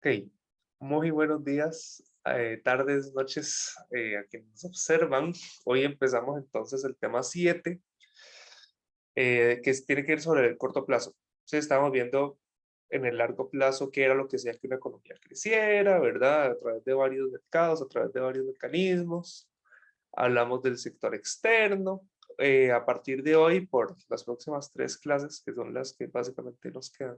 Ok, muy buenos días, tardes, noches a quienes nos observan. Hoy empezamos entonces el tema 7, tiene que ver sobre el corto plazo. Entonces estamos viendo en el largo plazo qué era lo que hacía que una economía creciera, ¿verdad? A través de varios mercados, a través de varios mecanismos. Hablamos del sector externo. A partir de hoy, por las próximas 3 clases, que son las que básicamente nos quedan,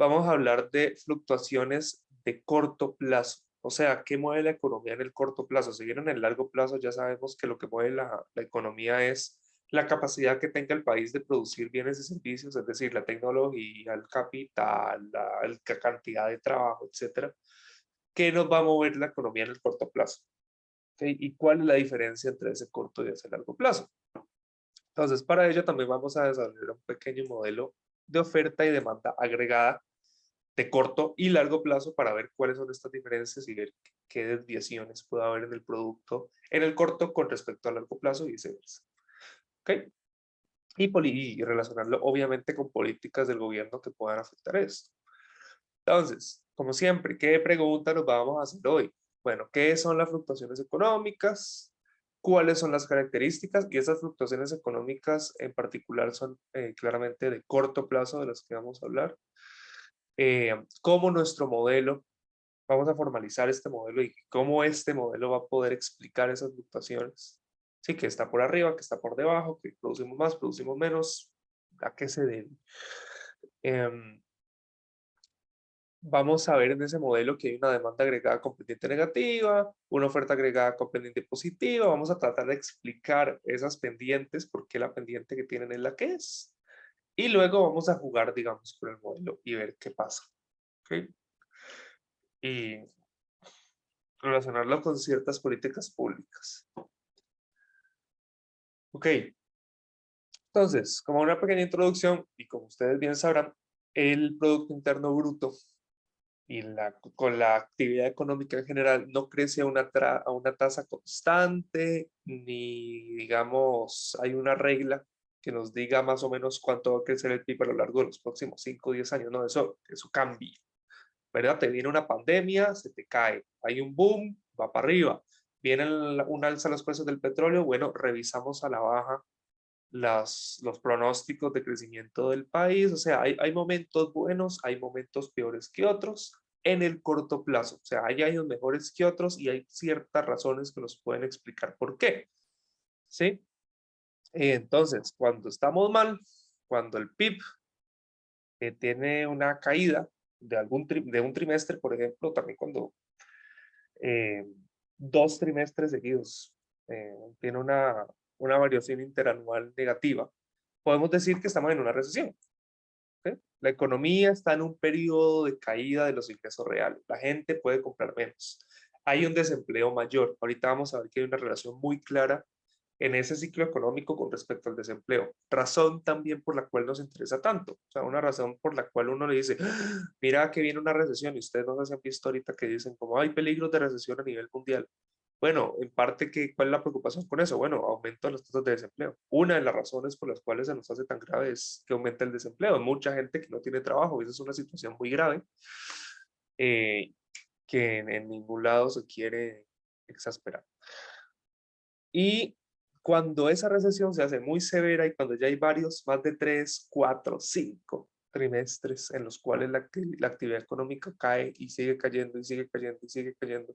vamos a hablar de fluctuaciones de corto plazo. O sea, ¿qué mueve la economía en el corto plazo? Si bien en el largo plazo ya sabemos que lo que mueve la economía es la capacidad que tenga el país de producir bienes y servicios, es decir, la tecnología, el capital, la cantidad de trabajo, etcétera. ¿Qué nos va a mover la economía en el corto plazo? ¿Ok? ¿Y cuál es la diferencia entre ese corto y ese largo plazo? Entonces, para ello también vamos a desarrollar un pequeño modelo de oferta y demanda agregada de corto y largo plazo para ver cuáles son estas diferencias y ver qué desviaciones puede haber en el producto en el corto con respecto al largo plazo y viceversa. ¿Ok? Y relacionarlo obviamente con políticas del gobierno que puedan afectar esto. Entonces, como siempre, ¿qué pregunta nos vamos a hacer hoy? Bueno, ¿qué son las fluctuaciones económicas? ¿Cuáles son las características? Y esas fluctuaciones económicas en particular son claramente de corto plazo de las que vamos a hablar. Cómo nuestro modelo, vamos a formalizar este modelo y cómo este modelo va a poder explicar esas fluctuaciones. Sí, que está por arriba, que está por debajo, que producimos más, producimos menos, ¿a qué se debe? Em, Vamos a ver en ese modelo que hay una demanda agregada con pendiente negativa, una oferta agregada con pendiente positiva. Vamos a tratar de explicar esas pendientes, por qué la pendiente que tienen es la que es. Y luego vamos a jugar, digamos, con el modelo y ver qué pasa. ¿Ok? Y relacionarlo con ciertas políticas públicas. Ok, entonces, como una pequeña introducción, y como ustedes bien sabrán, el Producto Interno Bruto y con la actividad económica en general no crece a una tasa constante, ni digamos, hay una regla que nos diga más o menos cuánto va a crecer el PIB a lo largo de los próximos 5 o 10 años. No, eso cambia, ¿verdad? Te viene una pandemia, se te cae, hay un boom, va para arriba, viene un alza en los precios del petróleo, bueno, revisamos a la baja los pronósticos de crecimiento del país. O sea, hay momentos buenos, hay momentos peores que otros en el corto plazo. O sea, hay años mejores que otros y hay ciertas razones que nos pueden explicar por qué. ¿Sí? Entonces, cuando estamos mal, cuando el PIB tiene una caída de un trimestre, por ejemplo, también cuando eh, 2 trimestres seguidos tiene una variación interanual negativa, podemos decir que estamos en una recesión. ¿Ok? La economía está en un periodo de caída de los ingresos reales. La gente puede comprar menos. Hay un desempleo mayor. Ahorita vamos a ver que hay una relación muy clara en ese ciclo económico con respecto al desempleo. Razón también por la cual nos interesa tanto. O sea, una razón por la cual uno le dice, "Ah, mira que viene una recesión", y ustedes no se han visto ahorita que dicen como hay peligros de recesión a nivel mundial. Bueno, en parte, ¿cuál es la preocupación con eso? Bueno, aumento de las tasas de desempleo. Una de las razones por las cuales se nos hace tan grave es que aumenta el desempleo. Hay mucha gente que no tiene trabajo y esa es una situación muy grave eh, que en ningún lado se quiere exasperar. Y cuando esa recesión se hace muy severa y cuando ya hay varios, más de 3, 4, 5 trimestres en los cuales la actividad económica cae y sigue cayendo y sigue cayendo y sigue cayendo,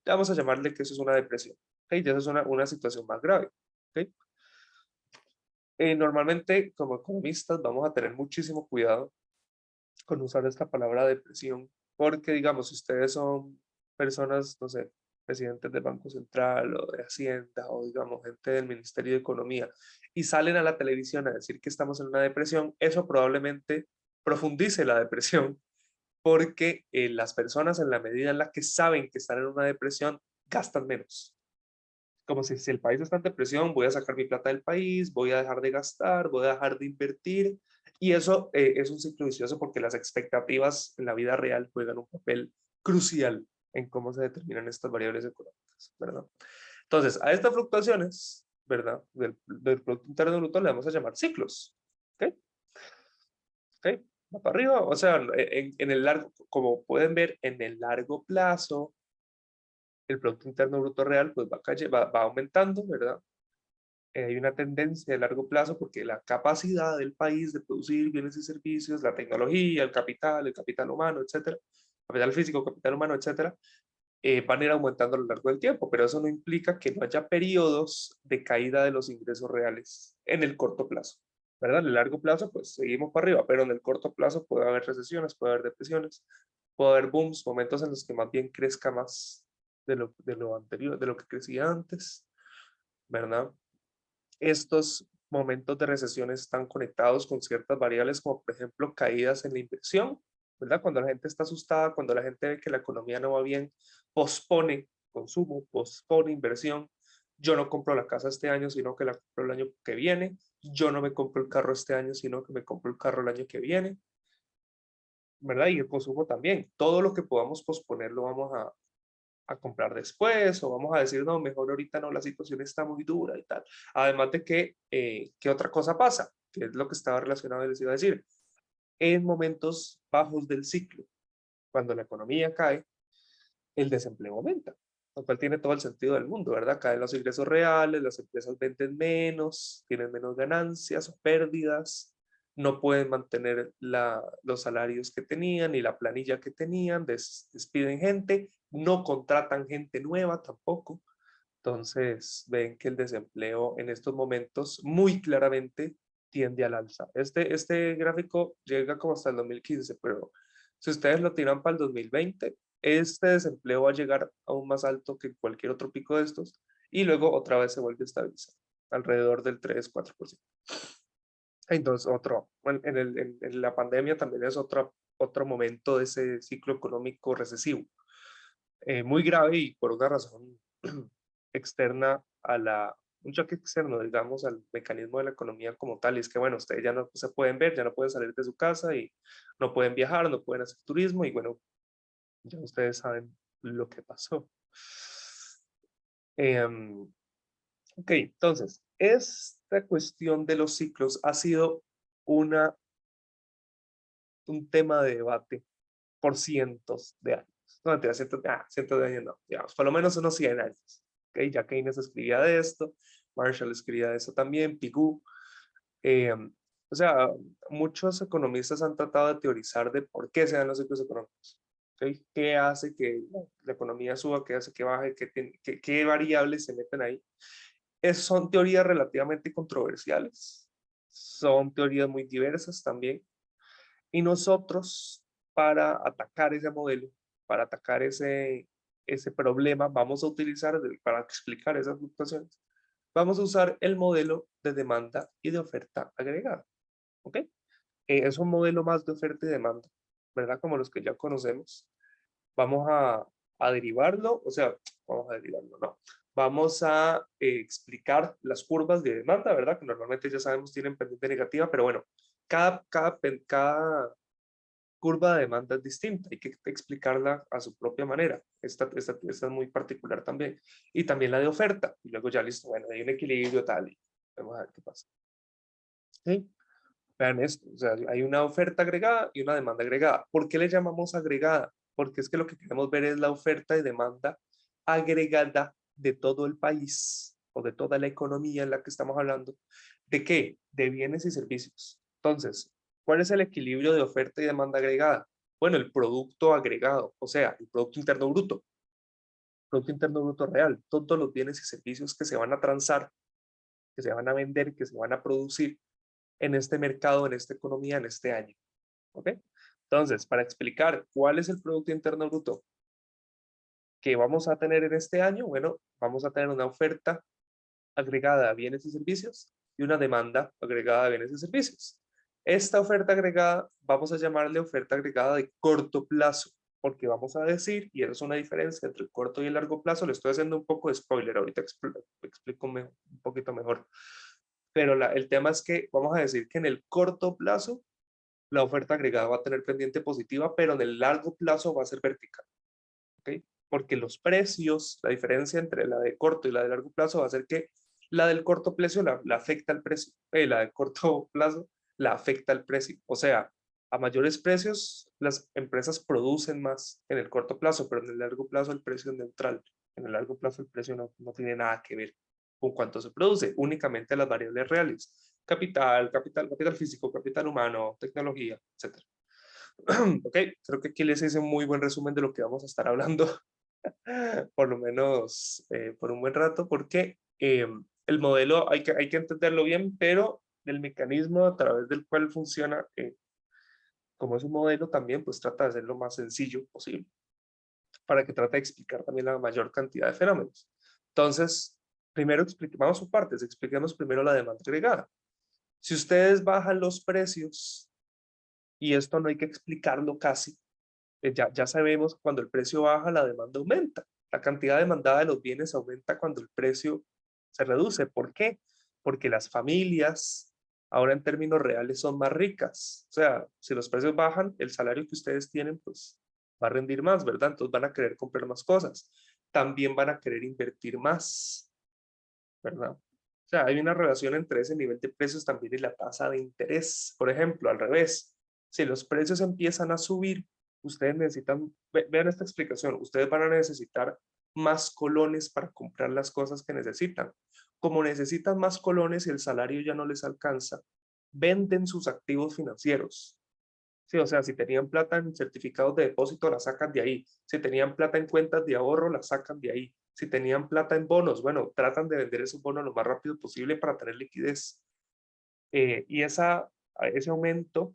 ya vamos a llamarle que eso es una depresión. ¿Ok? Ya eso es una situación más grave. ¿Ok? Normalmente, como economistas, vamos a tener muchísimo cuidado con usar esta palabra depresión, porque, digamos, si ustedes son personas, no sé, presidentes del Banco Central o de Hacienda o, digamos, gente del Ministerio de Economía y salen a la televisión a decir que estamos en una depresión, eso probablemente profundice la depresión, porque las personas, en la medida en la que saben que están en una depresión, gastan menos. Como si el país está en depresión, voy a sacar mi plata del país, voy a dejar de gastar, voy a dejar de invertir. Y eso es un ciclo vicioso porque las expectativas en la vida real juegan un papel crucial en cómo se determinan estas variables económicas, ¿verdad? Entonces, a estas fluctuaciones, ¿verdad? Del Producto Interno Bruto le vamos a llamar ciclos. ¿Ok? ¿Ok? va para arriba. O sea, en el largo, como pueden ver, en el largo plazo, el Producto Interno Bruto Real pues va aumentando, ¿verdad? Hay una tendencia de largo plazo porque la capacidad del país de producir bienes y servicios, la tecnología, el capital humano, etcétera, capital físico, capital humano, etcétera, van a ir aumentando a lo largo del tiempo, pero eso no implica que no haya periodos de caída de los ingresos reales en el corto plazo, ¿verdad? En el largo plazo, pues seguimos para arriba, pero en el corto plazo puede haber recesiones, puede haber depresiones, puede haber booms, momentos en los que más bien crezca más de lo anterior, de lo que crecía antes, ¿verdad? Estos momentos de recesión están conectados con ciertas variables, como por ejemplo caídas en la inversión, ¿verdad? Cuando la gente está asustada, cuando la gente ve que la economía no va bien, pospone consumo, pospone inversión. Yo no compro la casa este año, sino que la compro el año que viene. Yo no me compro el carro este año, sino que me compro el carro el año que viene, ¿verdad? Y el consumo también. Todo lo que podamos posponer lo vamos a comprar después, o vamos a decir, no, mejor ahorita no, la situación está muy dura y tal. Además de que, ¿qué otra cosa pasa? Que es lo que estaba relacionado, les iba a decir. En momentos bajos del ciclo, cuando la economía cae, el desempleo aumenta, lo cual tiene todo el sentido del mundo, ¿verdad? Caen los ingresos reales, las empresas venden menos, tienen menos ganancias o pérdidas, no pueden mantener los salarios que tenían y la planilla que tenían, despiden gente, no contratan gente nueva tampoco. Entonces ven que el desempleo en estos momentos muy claramente tiende al alza. Este gráfico llega como hasta el 2015, pero si ustedes lo tiran para el 2020, este desempleo va a llegar aún más alto que cualquier otro pico de estos y luego otra vez se vuelve a estabilizar alrededor del 3-4%. Entonces, en la pandemia también es otro momento de ese ciclo económico recesivo, muy grave y por una razón externa un choque externo, digamos, al mecanismo de la economía como tal, y es que, bueno, ustedes ya no se pueden ver, ya no pueden salir de su casa y no pueden viajar, no pueden hacer turismo, y bueno, ya ustedes saben lo que pasó. Ok, entonces, esta cuestión de los ciclos ha sido un tema de debate por cientos de años. No, mentira, cientos de años no, digamos, por lo menos unos 100 años. Okay, ya Keynes escribía de esto, Marshall escribía de eso también, Pigou. O sea, muchos economistas han tratado de teorizar de por qué se dan los ciclos económicos. ¿Okay? ¿Qué hace que la economía suba? ¿Qué hace que baje? ¿Qué variables se meten ahí? Son teorías relativamente controversiales. Son teorías muy diversas también. Y nosotros, para atacar ese modelo, para atacar ese problema, vamos a utilizar, para explicar esas fluctuaciones, vamos a usar el modelo de demanda y de oferta agregada. ¿Ok? Es un modelo más de oferta y demanda, ¿verdad? Como los que ya conocemos. Vamos a derivarlo, o sea, vamos a derivarlo, no. Vamos a explicar las curvas de demanda, ¿verdad? Que normalmente ya sabemos tienen pendiente negativa, pero bueno, cada curva de demanda es distinta, hay que explicarla a su propia manera. Esta es muy particular también. Y también la de oferta. Y luego ya listo, bueno, hay un equilibrio tal y vamos a ver qué pasa. ¿Sí? Vean esto, o sea, hay una oferta agregada y una demanda agregada. ¿Por qué le llamamos agregada? Porque es que lo que queremos ver es la oferta y demanda agregada de todo el país o de toda la economía en la que estamos hablando. ¿De qué? De bienes y servicios. Entonces, ¿cuál es el equilibrio de oferta y demanda agregada? Bueno, el producto agregado, o sea, el Producto Interno Bruto real, todos los bienes y servicios que se van a transar, que se van a vender, que se van a producir en este mercado, en esta economía, en este año. ¿Ok? Entonces, para explicar cuál es el Producto Interno Bruto que vamos a tener en este año, bueno, vamos a tener una oferta agregada a bienes y servicios y una demanda agregada a bienes y servicios. Esta oferta agregada, vamos a llamarle oferta agregada de corto plazo, porque vamos a decir, y eso es una diferencia entre el corto y el largo plazo, le estoy haciendo un poco de spoiler, ahorita explico un poquito mejor, pero el tema es que vamos a decir que en el corto plazo la oferta agregada va a tener pendiente positiva, pero en el largo plazo va a ser vertical. ¿Okay? Porque los precios, la diferencia entre la de corto y la de largo plazo va a ser que la del corto plazo la afecta al precio, la de corto plazo la afecta al precio. O sea, A mayores precios, las empresas producen más en el corto plazo, pero en el largo plazo el precio es neutral. En el largo plazo el precio no tiene nada que ver con cuánto se produce, únicamente las variables reales. Capital físico, capital humano, tecnología, etc. Ok, creo que aquí les hice un muy buen resumen de lo que vamos a estar hablando, por lo menos por un buen rato, porque el modelo hay que entenderlo bien, pero el mecanismo a través del cual funciona, como es un modelo también, pues trata de hacerlo lo más sencillo posible, para que trate de explicar también la mayor cantidad de fenómenos. Entonces, primero vamos por partes, expliquemos primero la demanda agregada. Si ustedes bajan los precios, y esto no hay que explicarlo casi, ya sabemos que cuando el precio baja, la demanda aumenta. La cantidad demandada de los bienes aumenta cuando el precio se reduce. ¿Por qué? Porque las familias ahora en términos reales son más ricas. O sea, si los precios bajan, el salario que ustedes tienen, pues va a rendir más, ¿verdad? Entonces van a querer comprar más cosas. También van a querer invertir más, ¿verdad? O sea, hay una relación entre ese nivel de precios también y la tasa de interés. Por ejemplo, al revés, si los precios empiezan a subir, ustedes necesitan, vean esta explicación, ustedes van a necesitar más colones para comprar las cosas que necesitan. Como necesitan más colones y el salario ya no les alcanza, venden sus activos financieros. Sí, o sea, si tenían plata en certificados de depósito, la sacan de ahí. Si tenían plata en cuentas de ahorro, la sacan de ahí. Si tenían plata en bonos, bueno, tratan de vender esos bonos lo más rápido posible para tener liquidez. Y ese aumento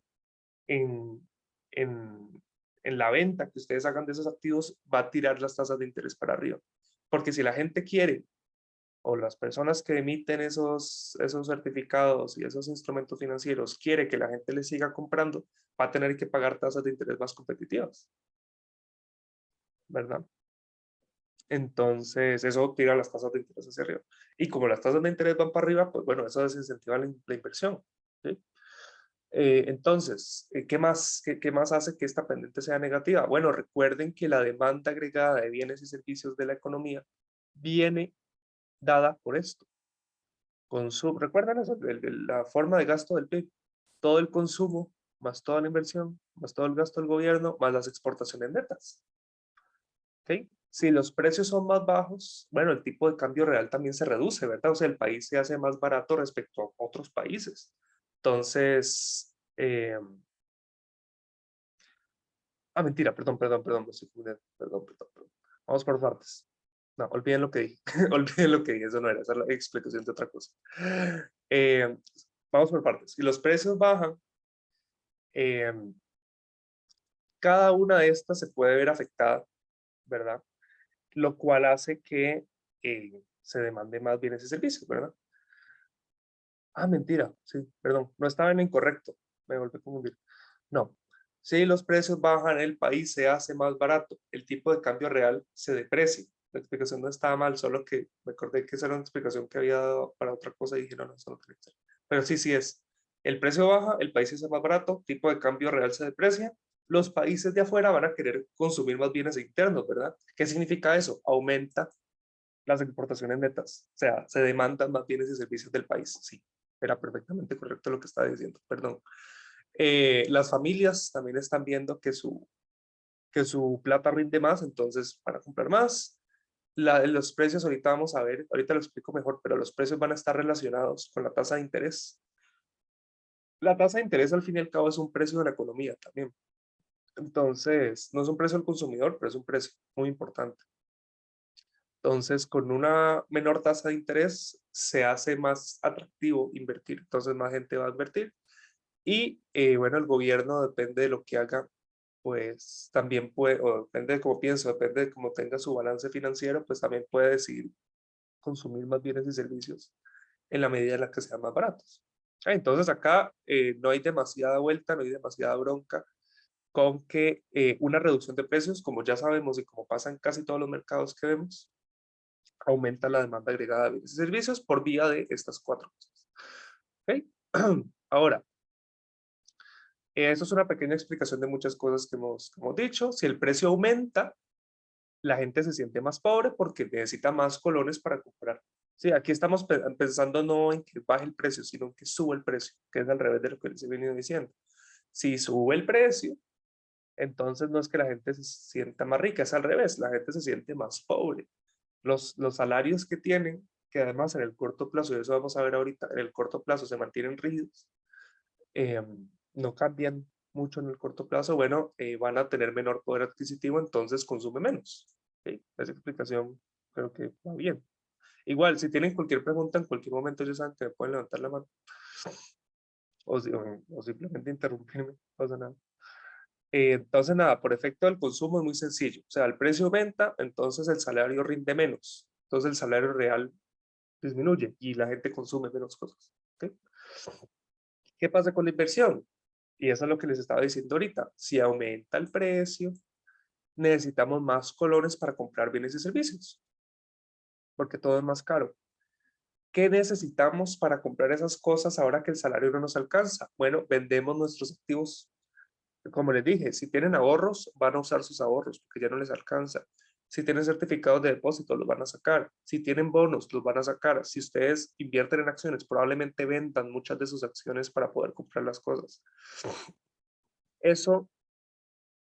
en, en, en la venta que ustedes hagan de esos activos va a tirar las tasas de interés para arriba. Porque si la gente quiere, o las personas que emiten esos certificados y esos instrumentos financieros quiere que la gente les siga comprando, va a tener que pagar tasas de interés más competitivas, ¿verdad? Entonces, eso tira las tasas de interés hacia arriba. Y como las tasas de interés van para arriba, pues bueno, eso desincentiva la inversión. ¿Sí? Entonces, qué más hace que esta pendiente sea negativa? Bueno, recuerden que la demanda agregada de bienes y servicios de la economía viene dada por esto. ¿Recuerdan eso? La forma de gasto del PIB. Todo el consumo, más toda la inversión, más todo el gasto del gobierno, más las exportaciones netas. ¿Ok? Si los precios son más bajos, bueno, el tipo de cambio real también se reduce, ¿verdad? O sea, el país se hace más barato respecto a otros países. Entonces, mentira, perdón, me estoy confundiendo. Perdón. Vamos por partes. No, olviden lo que dije. Olviden lo que dije, eso no era, esa es la explicación de otra cosa. Eh, Vamos por partes. Si los precios bajan, eh, cada una de estas se puede ver afectada, ¿verdad? Lo cual hace que se demande más bienes y servicios, ¿verdad? Mentira, sí, perdón, no estaba en lo incorrecto, me volví a confundir. No, si los precios bajan, el país se hace más barato, el tipo de cambio real se deprecia. La explicación no estaba mal, solo que me acordé que esa era una explicación que había dado para otra cosa y dije, no, eso no tiene que ser. Pero sí es. El precio baja, el país se hace más barato, tipo de cambio real se deprecia, los países de afuera van a querer consumir más bienes internos, ¿verdad? ¿Qué significa eso? Aumenta las exportaciones netas, o sea, se demandan más bienes y servicios del país, sí, era perfectamente correcto lo que estaba diciendo, perdón. Las familias también están viendo que su plata rinde más, entonces van a comprar más. Los precios, ahorita vamos a ver, ahorita lo explico mejor, pero los precios van a estar relacionados con la tasa de interés. La tasa de interés al fin y al cabo es un precio de la economía también. Entonces, no es un precio al consumidor, pero es un precio muy importante. Entonces, con una menor tasa de interés se hace más atractivo invertir. Entonces, más gente va a invertir. Y bueno, el gobierno depende de lo que haga, pues también puede, o depende de cómo pienso, depende de cómo tenga su balance financiero, pues también puede decidir consumir más bienes y servicios en la medida en la que sean más baratos. Entonces, acá no hay demasiada vuelta, no hay demasiada bronca con que una reducción de precios, como ya sabemos y como pasa en casi todos los mercados que vemos, aumenta la demanda agregada de bienes y servicios por vía de estas cuatro cosas. ¿Okay? Ahora, eso es una pequeña explicación de muchas cosas que hemos dicho. Si el precio aumenta, la gente se siente más pobre porque necesita más colones para comprar. Sí, aquí estamos pensando no en que baje el precio, sino en que suba el precio, que es al revés de lo que les he venido diciendo. Si sube el precio, entonces no es que la gente se sienta más rica, es al revés, la gente se siente más pobre. Los salarios que tienen, que además en el corto plazo, y eso vamos a ver ahorita, en el corto plazo se mantienen rígidos, eh, no cambian mucho en el corto plazo, bueno, van a tener menor poder adquisitivo, entonces consume menos. ¿Okay? Esa explicación creo que va bien. Igual, si tienen cualquier pregunta, en cualquier momento ya saben que me pueden levantar la mano. O simplemente interrumpirme, no pasa nada. Entonces, nada, por efecto del consumo es muy sencillo. O sea, el precio aumenta, entonces el salario rinde menos. Entonces el salario real disminuye y la gente consume menos cosas. ¿Okay? ¿Qué pasa con la inversión? Y eso es lo que les estaba diciendo ahorita. Si aumenta el precio, necesitamos más colones para comprar bienes y servicios, porque todo es más caro. ¿Qué necesitamos para comprar esas cosas ahora que el salario no nos alcanza? Bueno, vendemos nuestros activos. Como les dije, si tienen ahorros, van a usar sus ahorros porque ya no les alcanza. Si tienen certificados de depósito, los van a sacar. Si tienen bonos, los van a sacar. Si ustedes invierten en acciones, probablemente vendan muchas de sus acciones para poder comprar las cosas. Eso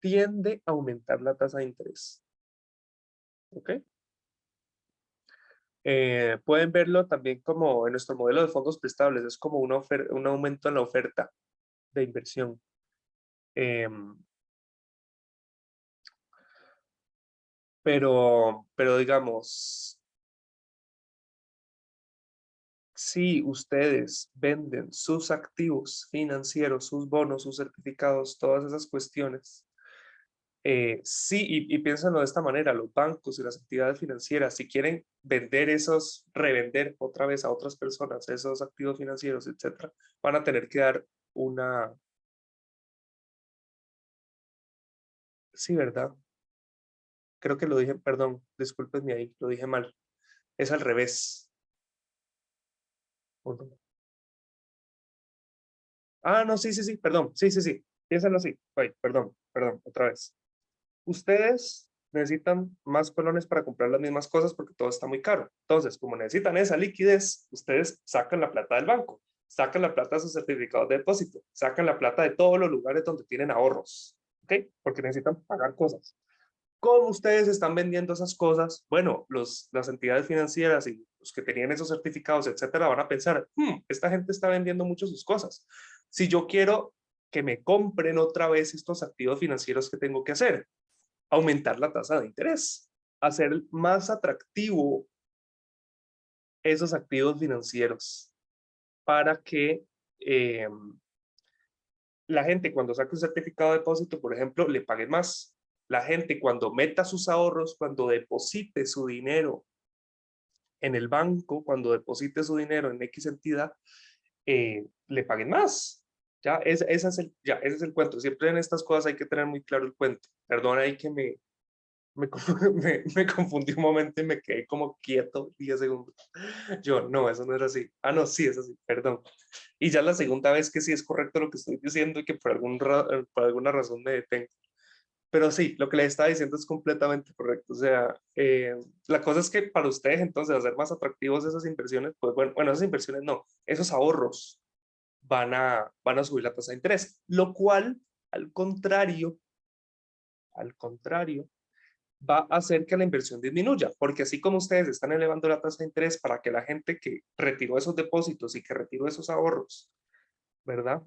tiende a aumentar la tasa de interés. ¿Ok? Pueden verlo también como en nuestro modelo de fondos prestables. Es como un aumento en la oferta de inversión. Pero digamos, si ustedes venden sus activos financieros, sus bonos, sus certificados, todas esas cuestiones, sí, y piénsenlo de esta manera, los bancos y las entidades financieras, si quieren vender esos, revender otra vez a otras personas esos activos financieros, etcétera, van a tener que dar una, sí, ¿verdad? Creo que lo dije, perdón, discúlpenme ahí, lo dije mal. Es al revés. Ah, no, sí, sí, sí, perdón, sí, sí, sí, piénsalo así. Ay, perdón, otra vez. Ustedes necesitan más colones para comprar las mismas cosas porque todo está muy caro. Entonces, como necesitan esa liquidez, ustedes sacan la plata del banco, sacan la plata de sus certificados de depósito, sacan la plata de todos los lugares donde tienen ahorros, ¿ok? Porque necesitan pagar cosas. ¿Cómo ustedes están vendiendo esas cosas? Bueno, las entidades financieras y los que tenían esos certificados, etcétera, van a pensar, esta gente está vendiendo mucho sus cosas. Si yo quiero que me compren otra vez estos activos financieros, ¿qué tengo que hacer? Aumentar la tasa de interés, hacer más atractivo esos activos financieros para que eh, la gente cuando saque un certificado de depósito, por ejemplo, le pague más. La gente cuando meta sus ahorros, cuando deposite su dinero en el banco, cuando deposite su dinero en X entidad, le paguen más. Ya, ese es el cuento. Siempre en estas cosas hay que tener muy claro el cuento. Perdón ahí que me, me confundí un momento y me quedé como quieto 10 segundos. Yo, no, eso no era así. Ah, no, sí, es así, perdón. Y ya la segunda vez que sí es correcto lo que estoy diciendo y que por alguna razón me detengo. Pero sí, lo que les estaba diciendo es completamente correcto. O sea, la cosa es que para ustedes entonces hacer más atractivos esas inversiones, pues bueno, esas inversiones no, esos ahorros van a subir la tasa de interés, lo cual, al contrario, va a hacer que la inversión disminuya, porque así como ustedes están elevando la tasa de interés para que la gente que retiró esos depósitos y que retiró esos ahorros, ¿verdad?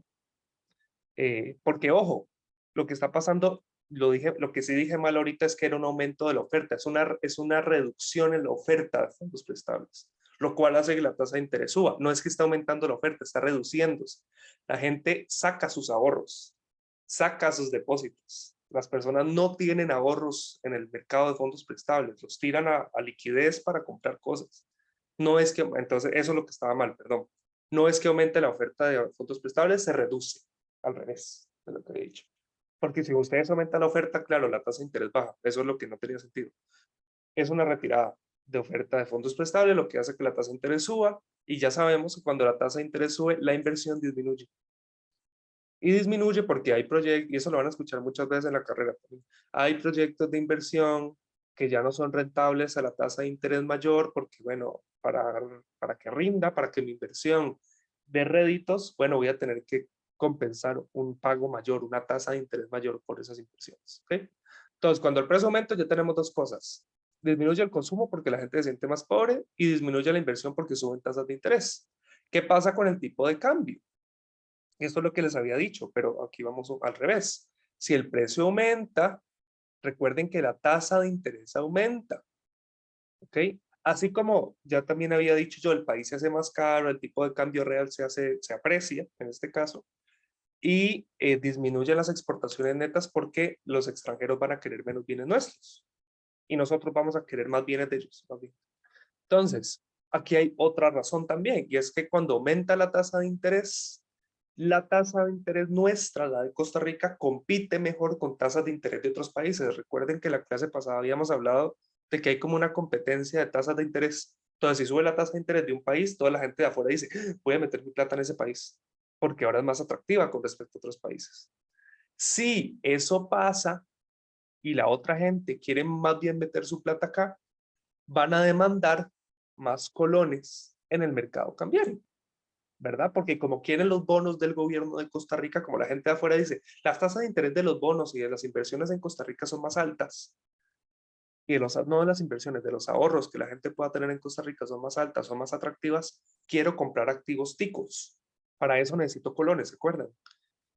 Porque ojo, lo que está pasando, lo que sí dije mal ahorita es que era un aumento de la oferta, es una reducción en la oferta de fondos prestables, lo cual hace que la tasa de interés suba. No es que está aumentando la oferta, está reduciéndose. La gente saca sus ahorros, saca sus depósitos. Las personas no tienen ahorros en el mercado de fondos prestables, los tiran a liquidez para comprar cosas. No es que, entonces, eso es lo que estaba mal, perdón. No es que aumente la oferta de fondos prestables, se reduce al revés de lo que he dicho. Porque si ustedes aumentan la oferta, claro, la tasa de interés baja. Eso es lo que no tenía sentido. Es una retirada de oferta de fondos prestables, lo que hace que la tasa de interés suba. Y ya sabemos que cuando la tasa de interés sube, la inversión disminuye. Y disminuye porque hay proyectos, y eso lo van a escuchar muchas veces en la carrera también, hay proyectos de inversión que ya no son rentables a la tasa de interés mayor porque, bueno, para que rinda, para que mi inversión dé réditos, bueno, voy a tener que compensar un pago mayor, una tasa de interés mayor por esas inversiones. ¿Okay? Entonces, cuando el precio aumenta, ya tenemos dos cosas. Disminuye el consumo porque la gente se siente más pobre y disminuye la inversión porque suben tasas de interés. ¿Qué pasa con el tipo de cambio? Esto es lo que les había dicho, pero aquí vamos al revés. Si el precio aumenta, recuerden que la tasa de interés aumenta. ¿Ok? Así como ya también había dicho yo, el país se hace más caro, el tipo de cambio real se aprecia, en este caso, y disminuye las exportaciones netas porque los extranjeros van a querer menos bienes nuestros y nosotros vamos a querer más bienes de ellos. Más bien. Entonces, aquí hay otra razón también, y es que cuando aumenta la tasa de interés nuestra, la de Costa Rica, compite mejor con tasas de interés de otros países. Recuerden que la clase pasada habíamos hablado de que hay como una competencia de tasas de interés. Entonces, si sube la tasa de interés de un país, toda la gente de afuera dice, voy a meter mi plata en ese país, porque ahora es más atractiva con respecto a otros países. Si eso pasa y la otra gente quiere más bien meter su plata acá, van a demandar más colones en el mercado cambiario, ¿verdad? Porque como quieren los bonos del gobierno de Costa Rica, como la gente de afuera dice, las tasas de interés de los bonos y de las inversiones en Costa Rica son más altas, y no de las inversiones, de los ahorros que la gente pueda tener en Costa Rica son más altas, son más atractivas, quiero comprar activos ticos. Para eso necesito colones, ¿se acuerdan?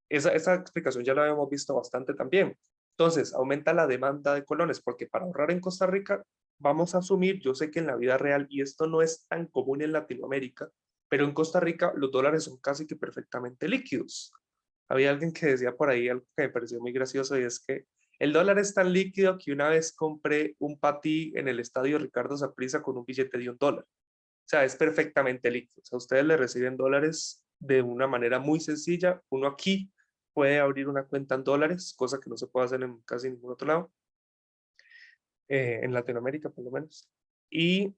Esa explicación ya la habíamos visto bastante también. Entonces, aumenta la demanda de colones, porque para ahorrar en Costa Rica, vamos a asumir, yo sé que en la vida real, y esto no es tan común en Latinoamérica, pero en Costa Rica los dólares son casi que perfectamente líquidos. Había alguien que decía por ahí algo que me pareció muy gracioso, y es que el dólar es tan líquido que una vez compré un patí en el estadio Ricardo Saprissa con un billete de $1. O sea, es perfectamente líquido. O sea, ustedes le reciben dólares de una manera muy sencilla. Uno aquí puede abrir una cuenta en dólares, cosa que no se puede hacer en casi ningún otro lado, en Latinoamérica por lo menos. Y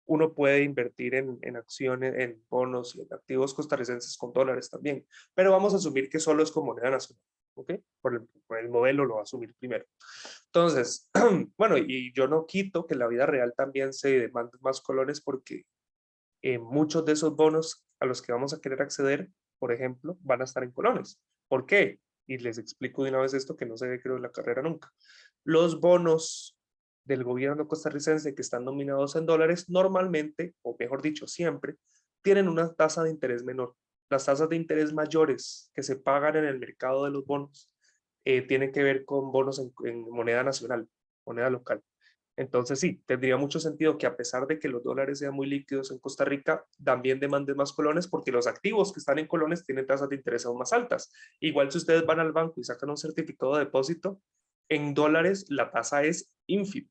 uno puede invertir en acciones, en bonos y en activos costarricenses con dólares también. Pero vamos a asumir que solo es con moneda nacional. ¿Ok? Por el modelo lo va a asumir primero. Entonces, bueno, y yo no quito que en la vida real también se demanden más colones porque muchos de esos bonos a los que vamos a querer acceder, por ejemplo, van a estar en colones. ¿Por qué? Y les explico de una vez esto que no se ve creo en la carrera nunca. Los bonos del gobierno costarricense que están nominados en dólares normalmente, o mejor dicho, siempre, tienen una tasa de interés menor. Las tasas de interés mayores que se pagan en el mercado de los bonos tienen que ver con bonos en moneda nacional, moneda local. Entonces sí, tendría mucho sentido que a pesar de que los dólares sean muy líquidos en Costa Rica, también demanden más colones porque los activos que están en colones tienen tasas de interés aún más altas. Igual si ustedes van al banco y sacan un certificado de depósito, en dólares la tasa es ínfima.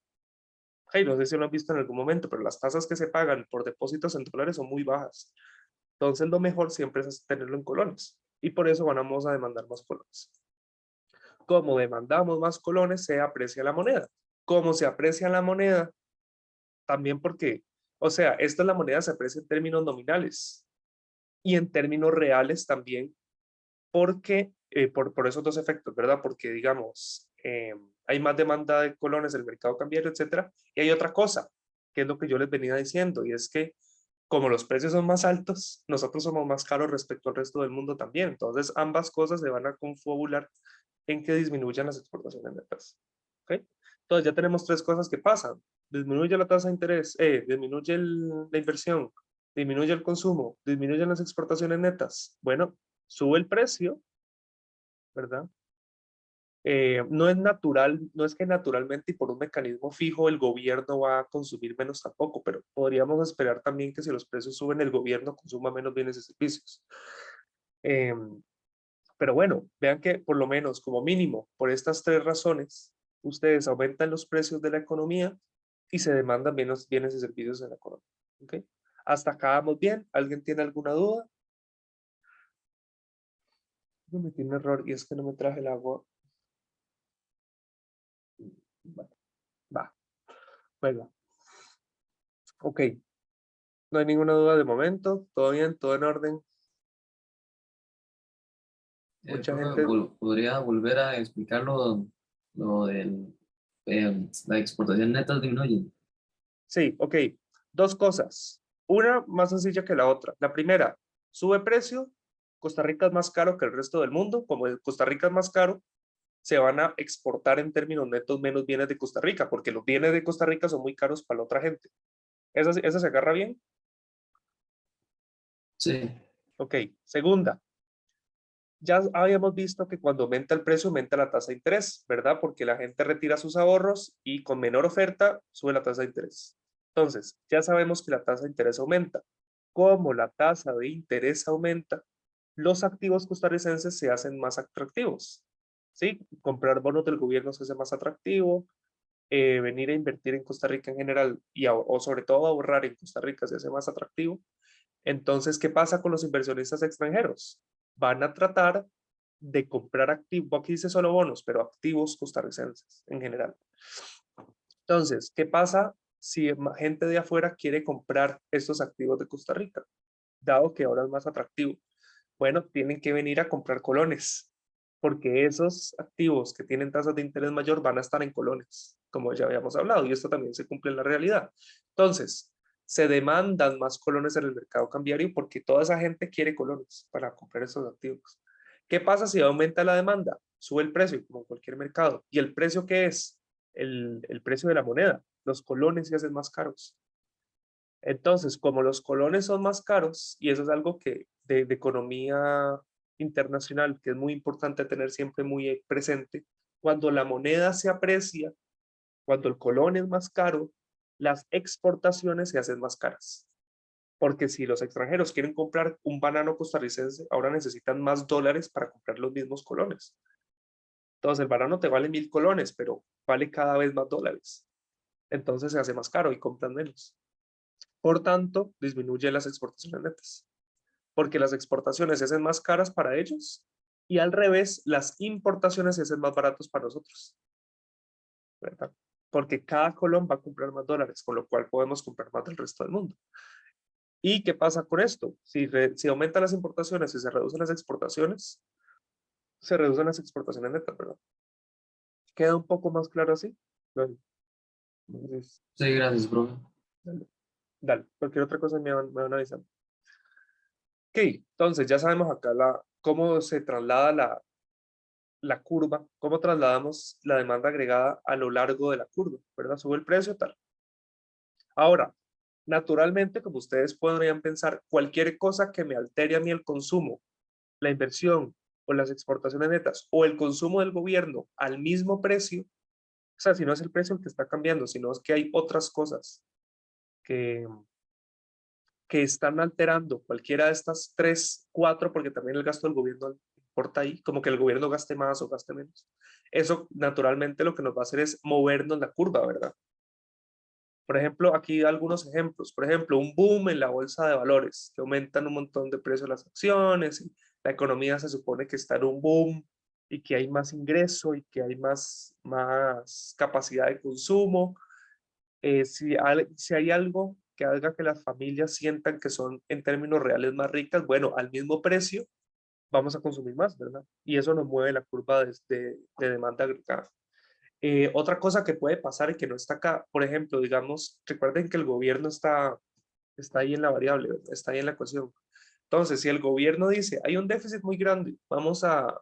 Hey, no sé si lo han visto en algún momento, pero las tasas que se pagan por depósitos en dólares son muy bajas. Entonces lo mejor siempre es tenerlo en colones y por eso vamos a demandar más colones. Como demandamos más colones, se aprecia la moneda. Como se aprecia la moneda, también porque, o sea, esta la moneda se aprecia en términos nominales y en términos reales también, porque, por esos dos efectos, ¿verdad? Porque, digamos, hay más demanda de colones en el mercado cambiario, etcétera. Y hay otra cosa, que es lo que yo les venía diciendo, y es que como los precios son más altos, nosotros somos más caros respecto al resto del mundo también. Entonces, ambas cosas se van a confabular en que disminuyan las exportaciones netas. ¿Ok? Entonces, ya tenemos tres cosas que pasan. Disminuye la tasa de interés, disminuye la inversión, disminuye el consumo, disminuyen las exportaciones netas. Bueno, sube el precio, ¿verdad? No es natural, no es que naturalmente y por un mecanismo fijo el gobierno va a consumir menos tampoco, pero podríamos esperar también que si los precios suben, el gobierno consuma menos bienes y servicios. Pero bueno, vean que por lo menos como mínimo, por estas tres razones, ustedes aumentan los precios de la economía y se demandan menos bienes y servicios en la economía. ¿Ok? Hasta acá vamos bien. ¿Alguien tiene alguna duda? Yo metí un error y es que no me traje el agua. Va, bueno, ok. No hay ninguna duda de momento. Todo bien, todo en orden. Mucha Profe, gente. ¿podría volver a explicar lo del la exportación neta disminuye? Sí, ok. Dos cosas. Una más sencilla que la otra. La primera, sube precio, Costa Rica es más caro que el resto del mundo, como Costa Rica es más caro, se van a exportar en términos netos menos bienes de Costa Rica, porque los bienes de Costa Rica son muy caros para la otra gente. ¿Esa se agarra bien? Sí, Ok. Segunda, ya habíamos visto que cuando aumenta el precio, aumenta la tasa de interés, ¿verdad? Porque la gente retira sus ahorros y con menor oferta sube la tasa de interés. Entonces, ya sabemos que la tasa de interés aumenta. Como la tasa de interés aumenta, los activos costarricenses se hacen más atractivos. ¿Sí? Comprar bonos del gobierno se hace más atractivo, venir a invertir en Costa Rica en general o sobre todo ahorrar en Costa Rica se hace más atractivo. Entonces, ¿qué pasa con los inversionistas extranjeros? Van a tratar de comprar activos, aquí dice solo bonos, pero activos costarricenses en general. Entonces, ¿qué pasa si gente de afuera quiere comprar estos activos de Costa Rica? Dado que ahora es más atractivo. Bueno, tienen que venir a comprar colones, porque esos activos que tienen tasas de interés mayor van a estar en colones, como ya habíamos hablado, y esto también se cumple en la realidad. Entonces, se demandan más colones en el mercado cambiario porque toda esa gente quiere colones para comprar esos activos. ¿Qué pasa si aumenta la demanda? Sube el precio, como en cualquier mercado. ¿Y el precio qué es? El precio de la moneda. Los colones se hacen más caros. Entonces, como los colones son más caros, y eso es algo que de economía internacional, que es muy importante tener siempre muy presente, cuando la moneda se aprecia, cuando el colón es más caro, las exportaciones se hacen más caras. Porque si los extranjeros quieren comprar un banano costarricense, ahora necesitan más dólares para comprar los mismos colones. Entonces, el banano te vale 1.000 colones, pero vale cada vez más dólares. Entonces se hace más caro y compran menos. Por tanto, disminuye las exportaciones netas, porque las exportaciones se hacen más caras para ellos y al revés, las importaciones se hacen más baratos para nosotros, ¿verdad? Porque cada colón va a comprar más dólares, con lo cual podemos comprar más del resto del mundo. ¿Y qué pasa con esto? Si aumentan las importaciones y se reducen las exportaciones, se reducen las exportaciones netas, ¿verdad? ¿Queda un poco más claro así? Bueno, entonces, sí, gracias, profe. dale, dale. Cualquier otra cosa me van avisando. Ok, entonces ya sabemos acá cómo se traslada la curva, cómo trasladamos la demanda agregada a lo largo de la curva, ¿verdad? Sube el precio, tal. Ahora, naturalmente, como ustedes podrían pensar, cualquier cosa que me altere a mí el consumo, la inversión o las exportaciones netas o el consumo del gobierno al mismo precio, o sea, si no es el precio el que está cambiando, sino es que hay otras cosas que, que están alterando cualquiera de estas tres, cuatro, porque también el gasto del gobierno importa ahí, como que el gobierno gaste más o gaste menos. Eso naturalmente lo que nos va a hacer es movernos la curva, ¿verdad? Por ejemplo, aquí algunos ejemplos. Por ejemplo, un boom en la bolsa de valores, que aumentan un montón de precios las acciones, y la economía se supone que está en un boom y que hay más ingreso y que hay más capacidad de consumo. Si hay algo que haga que las familias sientan que son en términos reales más ricas, bueno, al mismo precio vamos a consumir más, ¿verdad? Y eso nos mueve la curva de demanda agregada. Otra cosa que puede pasar y que no está acá, por ejemplo, digamos, recuerden que el gobierno está ahí en la variable, ¿verdad? Está ahí en la ecuación. Entonces, si el gobierno dice, hay un déficit muy grande, vamos a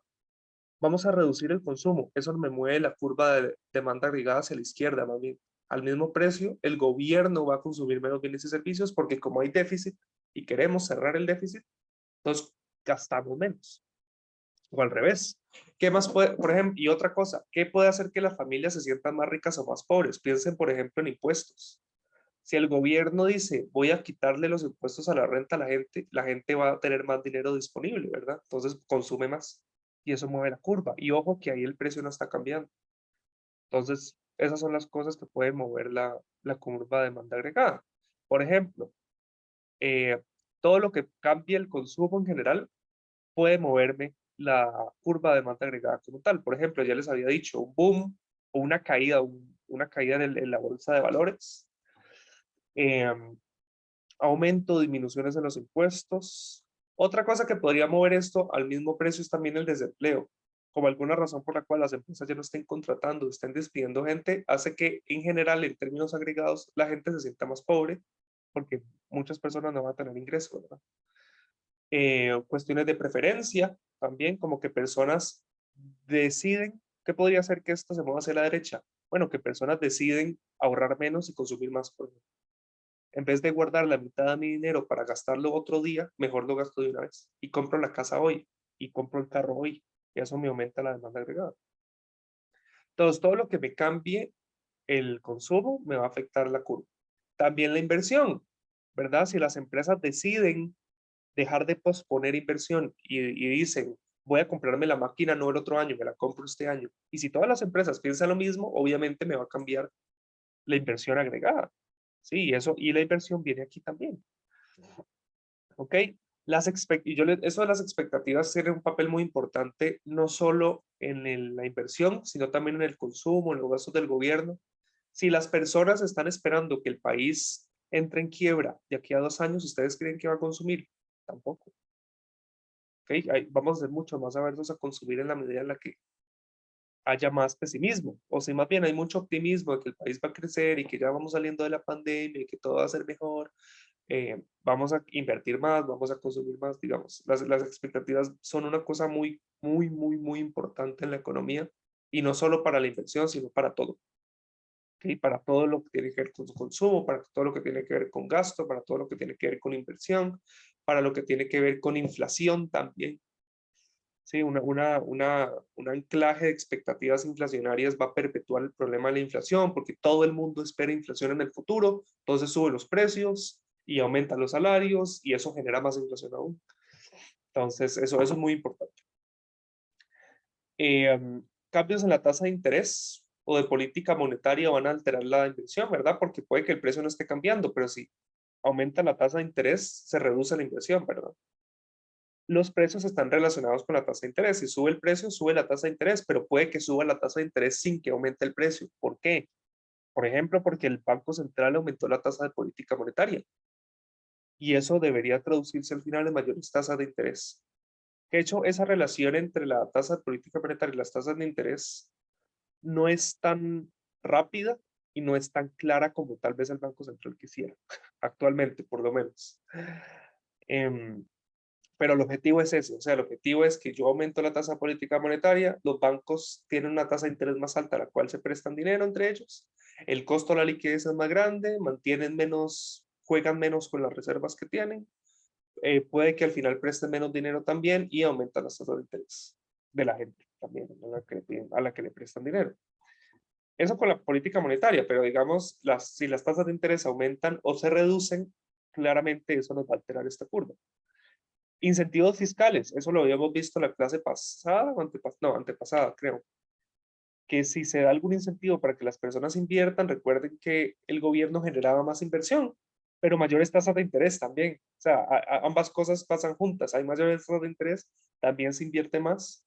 reducir el consumo, eso me mueve la curva de demanda agregada hacia la izquierda, más bien. Al mismo precio, el gobierno va a consumir menos bienes y servicios porque como hay déficit y queremos cerrar el déficit, entonces gastamos menos. O al revés. ¿Qué más puede, por ejemplo, y otra cosa, qué puede hacer que las familias se sientan más ricas o más pobres? Piensen, por ejemplo, en impuestos. Si el gobierno dice, voy a quitarle los impuestos a la gente va a tener más dinero disponible, ¿verdad? Entonces consume más y eso mueve la curva. Y ojo que ahí el precio no está cambiando. Entonces, esas son las cosas que pueden mover la curva de demanda agregada. Por ejemplo, eh, todo lo que cambie el consumo en general puede moverme la curva de demanda agregada como tal. Por ejemplo, ya les había dicho, un boom o una caída, una caída en la bolsa de valores, eh, aumento, disminuciones en los impuestos. Otra cosa que podría mover esto al mismo precio es también el desempleo. Como alguna razón por la cual las empresas ya no estén contratando, estén despidiendo gente, hace que en general, en términos agregados, la gente se sienta más pobre porque muchas personas no van a tener ingresos, ¿verdad? Cuestiones de preferencia también, como que personas deciden, ¿qué podría ser que esto se mueva hacia la derecha? Bueno, que personas deciden ahorrar menos y consumir más, por ejemplo. En vez de guardar la mitad de mi dinero para gastarlo otro día, mejor lo gasto de una vez. Y compro la casa hoy, y compro el carro hoy. Y eso me aumenta la demanda agregada. Entonces, todo lo que me cambie el consumo me va a afectar la curva. También la inversión, ¿verdad? Si las empresas deciden dejar de posponer inversión y dicen, voy a comprarme la máquina no el otro año, me la compro este año. Y si todas las empresas piensan lo mismo, obviamente me va a cambiar la inversión agregada. Sí, eso, y la inversión viene aquí también. ¿Ok? Eso de las expectativas tiene un papel muy importante, no solo en la inversión, sino también en el consumo, en los gastos del gobierno. Si las personas están esperando que el país entre en quiebra de aquí a 2 años, ¿ustedes creen que va a consumir? Tampoco. ¿Ok? Vamos a ser mucho más aversos a consumir en la medida en la que haya más pesimismo. O si más bien hay mucho optimismo de que el país va a crecer y que ya vamos saliendo de la pandemia y que todo va a ser mejor, vamos a invertir más, vamos a consumir más, digamos. Las expectativas son una cosa muy, muy, muy, muy importante en la economía y no solo para la inversión, sino para todo. ¿Okay? Para todo lo que tiene que ver con su consumo, para todo lo que tiene que ver con gasto, para todo lo que tiene que ver con inversión, para lo que tiene que ver con inflación también. Sí, un anclaje de expectativas inflacionarias va a perpetuar el problema de la inflación porque todo el mundo espera inflación en el futuro, entonces sube los precios y aumentan los salarios y eso genera más inflación aún. Entonces, eso es muy importante. Cambios en la tasa de interés o de política monetaria van a alterar la inversión, ¿verdad? Porque puede que el precio no esté cambiando, pero si aumenta la tasa de interés, se reduce la inversión, ¿verdad? Los precios están relacionados con la tasa de interés. Si sube el precio, sube la tasa de interés, pero puede que suba la tasa de interés sin que aumente el precio. ¿Por qué? Por ejemplo, porque el Banco Central aumentó la tasa de política monetaria y eso debería traducirse al final en mayores tasas de interés. De hecho, esa relación entre la tasa de política monetaria y las tasas de interés no es tan rápida y no es tan clara como tal vez el Banco Central quisiera, actualmente por lo menos. Pero el objetivo es ese, o sea, el objetivo es que yo aumento la tasa de política monetaria, los bancos tienen una tasa de interés más alta a la cual se prestan dinero entre ellos, el costo de la liquidez es más grande, mantienen menos, juegan menos con las reservas que tienen, puede que al final presten menos dinero también y aumentan las tasas de interés de la gente también, a la que le prestan dinero. Eso con la política monetaria, pero digamos, si las tasas de interés aumentan o se reducen, claramente eso nos va a alterar esta curva. Incentivos fiscales, eso lo habíamos visto en la clase pasada, o antepasada, creo. Que si se da algún incentivo para que las personas inviertan, recuerden que el gobierno generaba más inversión, pero mayores tasas de interés también. O sea, ambas cosas pasan juntas. Hay mayores tasas de interés, también se invierte más.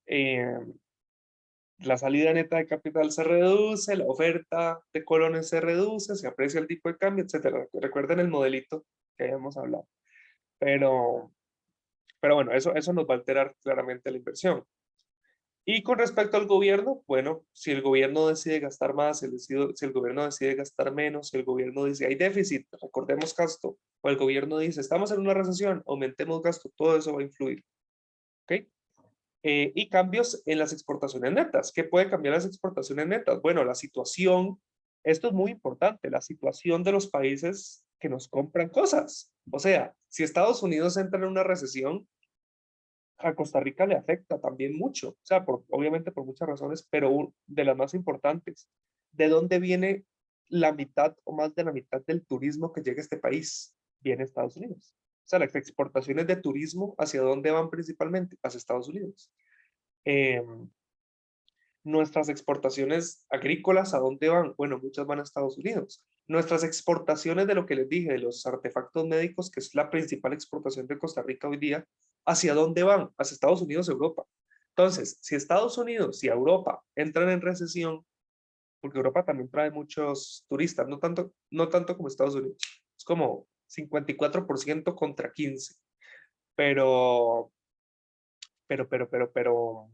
Eh, la salida neta de capital se reduce, la oferta de colones se reduce, se aprecia el tipo de cambio, etcétera. Recuerden el modelito que habíamos hablado. Pero bueno, eso nos va a alterar claramente la inversión. Y con respecto al gobierno, bueno, si el gobierno decide gastar más, si el gobierno decide gastar menos, si el gobierno dice hay déficit, recordemos gasto, o el gobierno dice estamos en una recesión, aumentemos gasto, todo eso va a influir. ¿Ok? Y cambios en las exportaciones netas. ¿Qué puede cambiar las exportaciones netas? Bueno, la situación, esto es muy importante, la situación de los países que nos compran cosas. O sea, si Estados Unidos entra en una recesión, a Costa Rica le afecta también mucho, o sea, obviamente por muchas razones, pero de las más importantes, ¿de dónde viene la mitad o más de la mitad del turismo que llega a este país? Viene a Estados Unidos. O sea, las exportaciones de turismo, ¿hacia dónde van principalmente? Hacia Estados Unidos. Nuestras exportaciones agrícolas, ¿a dónde van? Bueno, muchas van a Estados Unidos. Nuestras exportaciones de lo que les dije, de los artefactos médicos, que es la principal exportación de Costa Rica hoy día, ¿hacia dónde van? Hacia Estados Unidos, Europa. Entonces, si Estados Unidos y Europa entran en recesión, porque Europa también trae muchos turistas, no tanto como Estados Unidos, es como 54% contra 15%, pero, pero,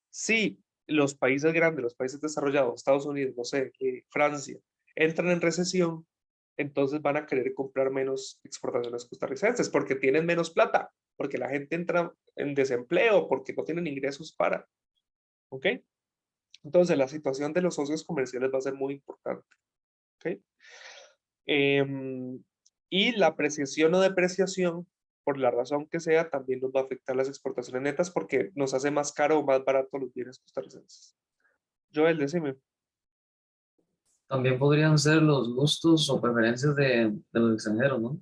si los países grandes, los países desarrollados, Estados Unidos, no sé, Francia, entran en recesión, entonces van a querer comprar menos exportaciones costarricenses porque tienen menos plata, porque la gente entra en desempleo, porque no tienen ingresos para, ¿ok? Entonces la situación de los socios comerciales va a ser muy importante, ¿ok? Y la apreciación o depreciación, por la razón que sea, también nos va a afectar las exportaciones netas porque nos hace más caro o más barato los bienes costarricenses. Joel, decime. También podrían ser los gustos o preferencias de los extranjeros, ¿no?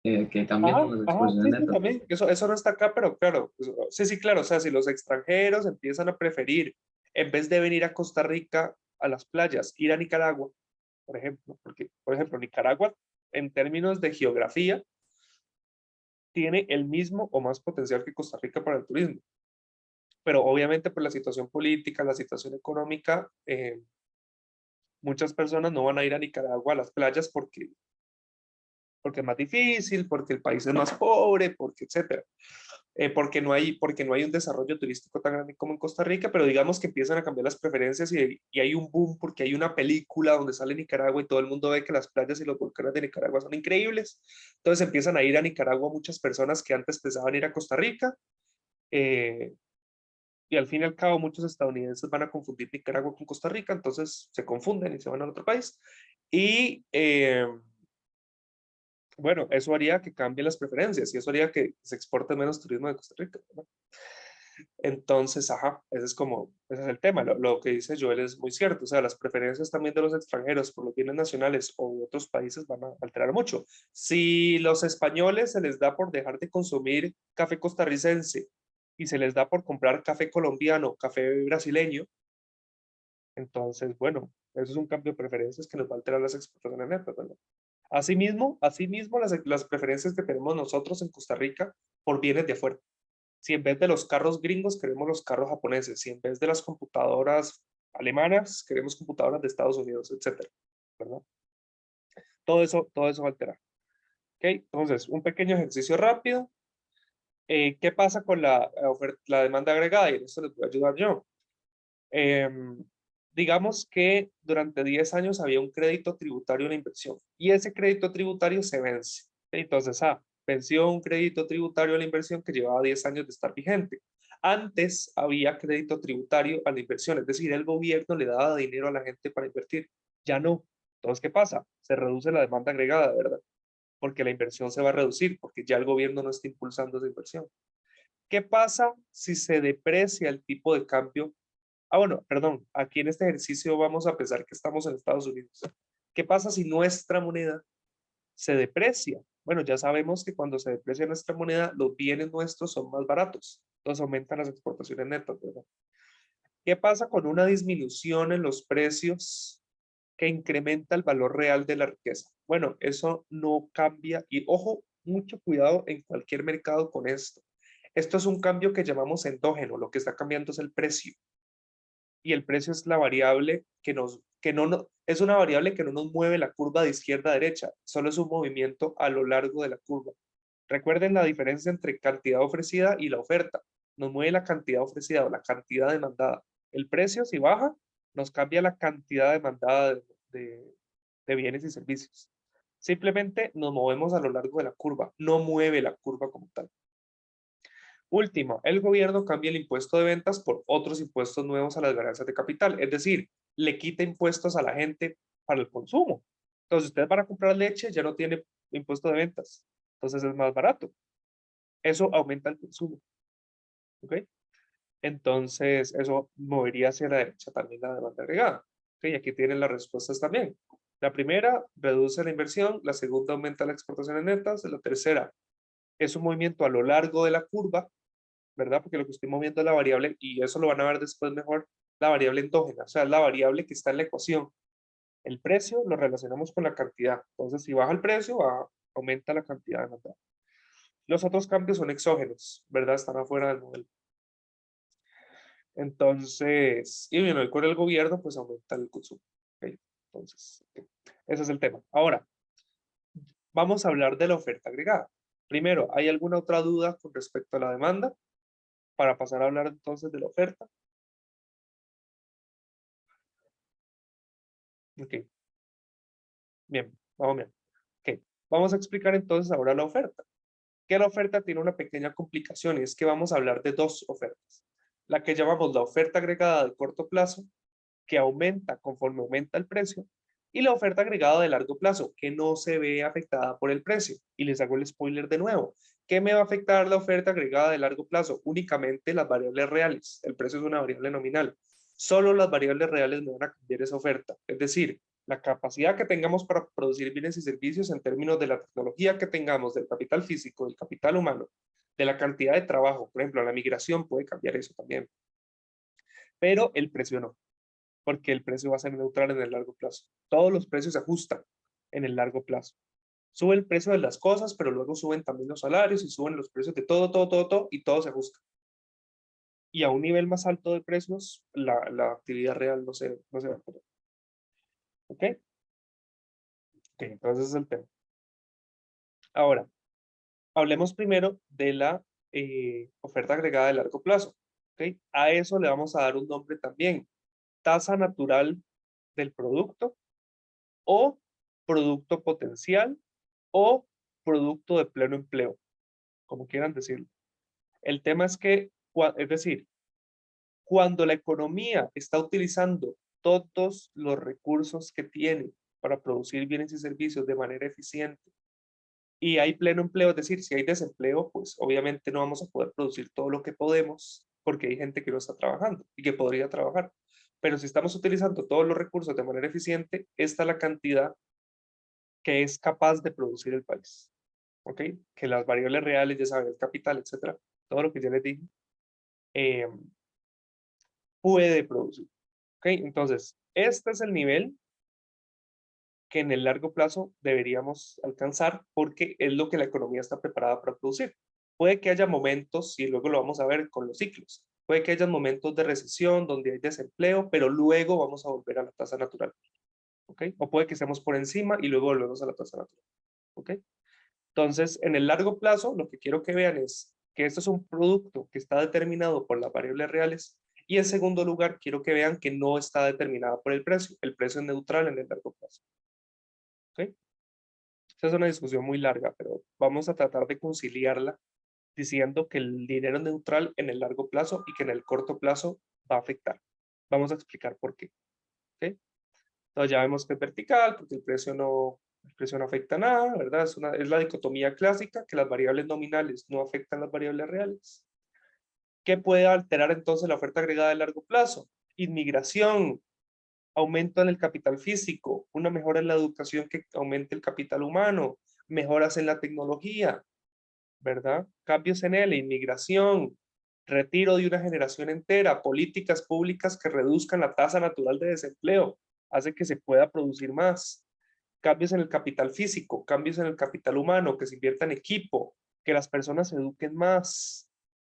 Que cambian Ajá, con las ajá, exportaciones sí, sí, netas. también. Eso no está acá, pero claro. Sí, sí, claro. O sea, si los extranjeros empiezan a preferir, en vez de venir a Costa Rica a las playas, ir a Nicaragua, por ejemplo, porque, por ejemplo, Nicaragua, en términos de geografía, tiene el mismo o más potencial que Costa Rica para el turismo. Pero obviamente por la situación política, la situación económica, muchas personas no van a ir a Nicaragua a las playas porque es más difícil, porque el país es más pobre, porque etcétera. Porque no hay un desarrollo turístico tan grande como en Costa Rica, pero digamos que empiezan a cambiar las preferencias y hay un boom porque hay una película donde sale Nicaragua y todo el mundo ve que las playas y los volcanes de Nicaragua son increíbles. Entonces empiezan a ir a Nicaragua muchas personas que antes pensaban ir a Costa Rica. eh, y al fin y al cabo muchos estadounidenses van a confundir Nicaragua con Costa Rica, entonces se confunden y se van a otro país. Y bueno, eso haría que cambien las preferencias y eso haría que se exporte menos turismo de Costa Rica, ¿verdad? Entonces, ajá, ese es el tema. Lo que dice Joel es muy cierto. O sea, las preferencias también de los extranjeros por los bienes nacionales o otros países van a alterar mucho. Si los españoles se les da por dejar de consumir café costarricense y se les da por comprar café colombiano, café brasileño, entonces, bueno, eso es un cambio de preferencias que nos va a alterar las exportaciones netas, ¿verdad? Asimismo las preferencias que tenemos nosotros en Costa Rica por bienes de afuera. Si en vez de los carros gringos queremos los carros japoneses, si en vez de las computadoras alemanas queremos computadoras de Estados Unidos, etcétera, ¿verdad? Todo eso va a alterar. ¿Ok? Entonces, un pequeño ejercicio rápido. ¿Qué pasa con la demanda agregada? Y en esto les voy a ayudar yo. Em, digamos que durante 10 años había un crédito tributario en la inversión y ese crédito tributario se vence. Entonces, venció un crédito tributario a la inversión que llevaba 10 años de estar vigente. Antes había crédito tributario a la inversión, es decir, el gobierno le daba dinero a la gente para invertir. Ya no. Entonces, ¿qué pasa? Se reduce la demanda agregada, ¿verdad? Porque la inversión se va a reducir, porque ya el gobierno no está impulsando esa inversión. ¿Qué pasa si se deprecia el tipo de cambio? Bueno, perdón, aquí en este ejercicio vamos a pensar que estamos en Estados Unidos. ¿Qué pasa si nuestra moneda se deprecia? Bueno, ya sabemos que cuando se deprecia nuestra moneda, los bienes nuestros son más baratos. Entonces aumentan las exportaciones netas, ¿verdad? ¿Qué pasa con una disminución en los precios que incrementa el valor real de la riqueza? Bueno, eso no cambia y ojo, mucho cuidado en cualquier mercado con esto. Esto es un cambio que llamamos endógeno, lo que está cambiando es el precio y el precio es la variable que no, es una variable que no nos mueve la curva de izquierda a derecha, solo es un movimiento a lo largo de la curva. Recuerden la diferencia entre cantidad ofrecida y la oferta. Nos mueve la cantidad ofrecida o la cantidad demandada. El precio, si baja, nos cambia la cantidad demandada de bienes y servicios. Simplemente nos movemos a lo largo de la curva, no mueve la curva como tal. Último, el gobierno cambia el impuesto de ventas por otros impuestos nuevos a las ganancias de capital, es decir, le quita impuestos a la gente para el consumo. Entonces, usted para comprar leche ya no tiene impuesto de ventas, entonces es más barato. Eso aumenta el consumo, ¿ok? Entonces, eso movería hacia la derecha también la demanda agregada. ¿Ok? Y aquí tienen las respuestas también. La primera, reduce la inversión. La segunda, aumenta las exportaciones netas. La tercera, es un movimiento a lo largo de la curva, ¿verdad? Porque lo que estoy moviendo es la variable, y eso lo van a ver después mejor, la variable endógena, o sea, es la variable que está en la ecuación. El precio lo relacionamos con la cantidad. Entonces, si baja el precio, aumenta la cantidad de demandada. Los otros cambios son exógenos, ¿verdad? Están afuera del modelo. Entonces, y bueno, con el gobierno, pues aumenta el consumo. ¿Ok? Entonces, ese es el tema. Ahora, vamos a hablar de la oferta agregada. Primero, ¿hay alguna otra duda con respecto a la demanda? Para pasar a hablar entonces de la oferta. Ok, bien. Vamos bien. Ok. Vamos a explicar entonces ahora la oferta. Que la oferta tiene una pequeña complicación y es que vamos a hablar de dos ofertas. La que llamamos la oferta agregada de corto plazo, que aumenta conforme aumenta el precio, y la oferta agregada de largo plazo, que no se ve afectada por el precio. Y les hago el spoiler de nuevo. ¿Qué me va a afectar la oferta agregada de largo plazo? Únicamente las variables reales. El precio es una variable nominal. Solo las variables reales me van a cambiar esa oferta. Es decir, la capacidad que tengamos para producir bienes y servicios en términos de la tecnología que tengamos, del capital físico, del capital humano, de la cantidad de trabajo. Por ejemplo, la migración puede cambiar eso también. Pero el precio no, porque el precio va a ser neutral en el largo plazo. Todos los precios se ajustan en el largo plazo. Sube el precio de las cosas, pero luego suben también los salarios y suben los precios de todo, todo, todo, todo, y todo se ajusta. Y a un nivel más alto de precios, la actividad real no se va a poner. ¿Ok? Ok, entonces ese es el tema. Ahora, hablemos primero de la oferta agregada de largo plazo. ¿Ok? A eso le vamos a dar un nombre también. Tasa natural del producto o producto potencial o producto de pleno empleo, como quieran decirlo. El tema es que, es decir, cuando la economía está utilizando todos los recursos que tiene para producir bienes y servicios de manera eficiente y hay pleno empleo, es decir, si hay desempleo, pues obviamente no vamos a poder producir todo lo que podemos porque hay gente que no está trabajando y que podría trabajar. Pero si estamos utilizando todos los recursos de manera eficiente, esta es la cantidad que es capaz de producir el país. ¿Ok? Que las variables reales, ya saben, el capital, etcétera, todo lo que ya les dije, eh, puede producir. ¿Ok? Entonces, este es el nivel que en el largo plazo deberíamos alcanzar porque es lo que la economía está preparada para producir. Puede que haya momentos, y luego lo vamos a ver con los ciclos, puede que haya momentos de recesión donde hay desempleo, pero luego vamos a volver a la tasa natural. ¿Ok? O puede que estemos por encima y luego volvemos a la tasa natural. ¿Ok? Entonces, en el largo plazo, lo que quiero que vean es que esto es un producto que está determinado por las variables reales y en segundo lugar, quiero que vean que no está determinada por el precio. El precio es neutral en el largo plazo. ¿Ok? Esta es una discusión muy larga, pero vamos a tratar de conciliarla diciendo que el dinero es neutral en el largo plazo y que en el corto plazo va a afectar. Vamos a explicar por qué. ¿Ok? Entonces ya vemos que es vertical, porque el precio no afecta nada, ¿verdad? Es la dicotomía clásica, que las variables nominales no afectan las variables reales. ¿Qué puede alterar entonces la oferta agregada de largo plazo? Inmigración, aumento en el capital físico, una mejora en la educación que aumente el capital humano, mejoras en la tecnología, ¿verdad? Cambios en él, inmigración, retiro de una generación entera, políticas públicas que reduzcan la tasa natural de desempleo, hace que se pueda producir más. Cambios en el capital físico, cambios en el capital humano, que se invierta en equipo, que las personas se eduquen más,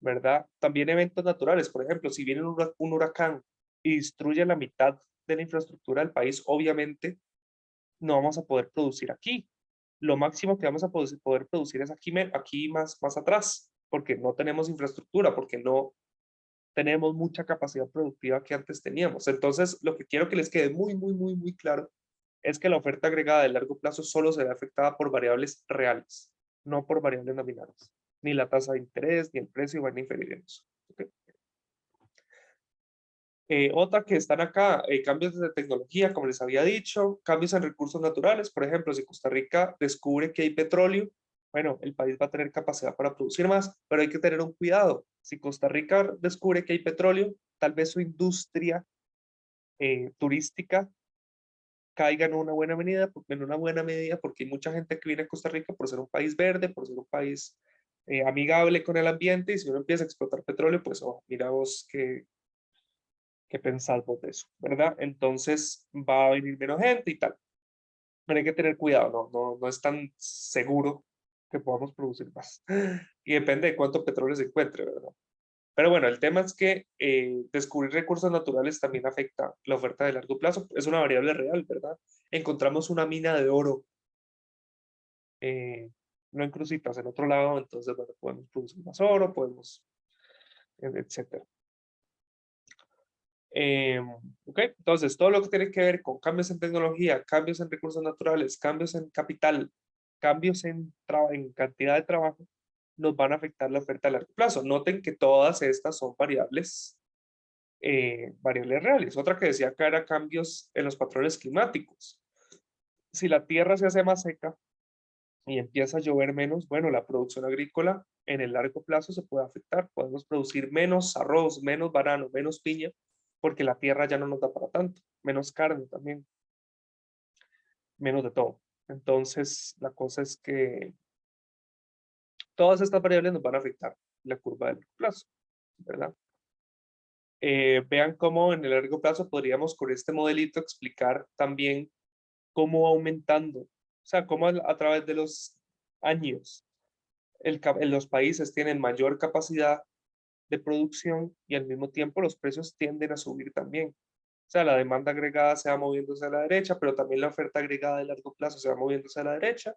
¿verdad? También eventos naturales, por ejemplo, si viene un huracán y destruye la mitad de la infraestructura del país, obviamente no vamos a poder producir aquí. Lo máximo que vamos a poder producir es aquí más atrás, porque no tenemos infraestructura, porque no tenemos mucha capacidad productiva que antes teníamos. Entonces, lo que quiero que les quede muy, muy, muy, muy claro es que la oferta agregada de largo plazo solo se ve afectada por variables reales, no por variables nominales. Ni la tasa de interés, ni el precio van a inferir en eso. ¿Ok? Otra que están acá, cambios de tecnología, como les había dicho, cambios en recursos naturales. Por ejemplo, si Costa Rica descubre que hay petróleo, bueno, el país va a tener capacidad para producir más, pero hay que tener un cuidado. Si Costa Rica descubre que hay petróleo, tal vez su industria turística caiga en una buena medida porque hay mucha gente que viene a Costa Rica por ser un país verde, por ser un país amigable con el ambiente, y si uno empieza a explotar petróleo, pues oh, mira vos qué pensar vos de eso, ¿verdad? Entonces va a venir menos gente y tal. Pero hay que tener cuidado, no es tan seguro que podamos producir más. Y depende de cuánto petróleo se encuentre, ¿verdad? Pero bueno, el tema es que descubrir recursos naturales también afecta la oferta de largo plazo. Es una variable real, ¿verdad? Encontramos una mina de oro, eh, no en Cruzitas, en otro lado, entonces, bueno, podemos producir más oro, podemos, etcétera. Ok, entonces todo lo que tiene que ver con cambios en tecnología, cambios en recursos naturales, cambios en capital, cambios en cantidad de trabajo, nos van a afectar la oferta a largo plazo. Noten que todas estas son variables reales. Otra que decía acá era cambios en los patrones climáticos. Si la tierra se hace más seca y empieza a llover menos, bueno, la producción agrícola en el largo plazo se puede afectar. Podemos producir menos arroz, menos banano, menos piña, porque la tierra ya no nos da para tanto. Menos carne también, menos de todo. Entonces, la cosa es que todas estas variables nos van a afectar la curva de largo plazo, ¿verdad? Vean cómo en el largo plazo podríamos con este modelito explicar también cómo va aumentando, o sea, cómo a través de los años los países tienen mayor capacidad de producción y al mismo tiempo los precios tienden a subir también. O sea, la demanda agregada se va moviéndose a la derecha, pero también la oferta agregada de largo plazo se va moviéndose a la derecha,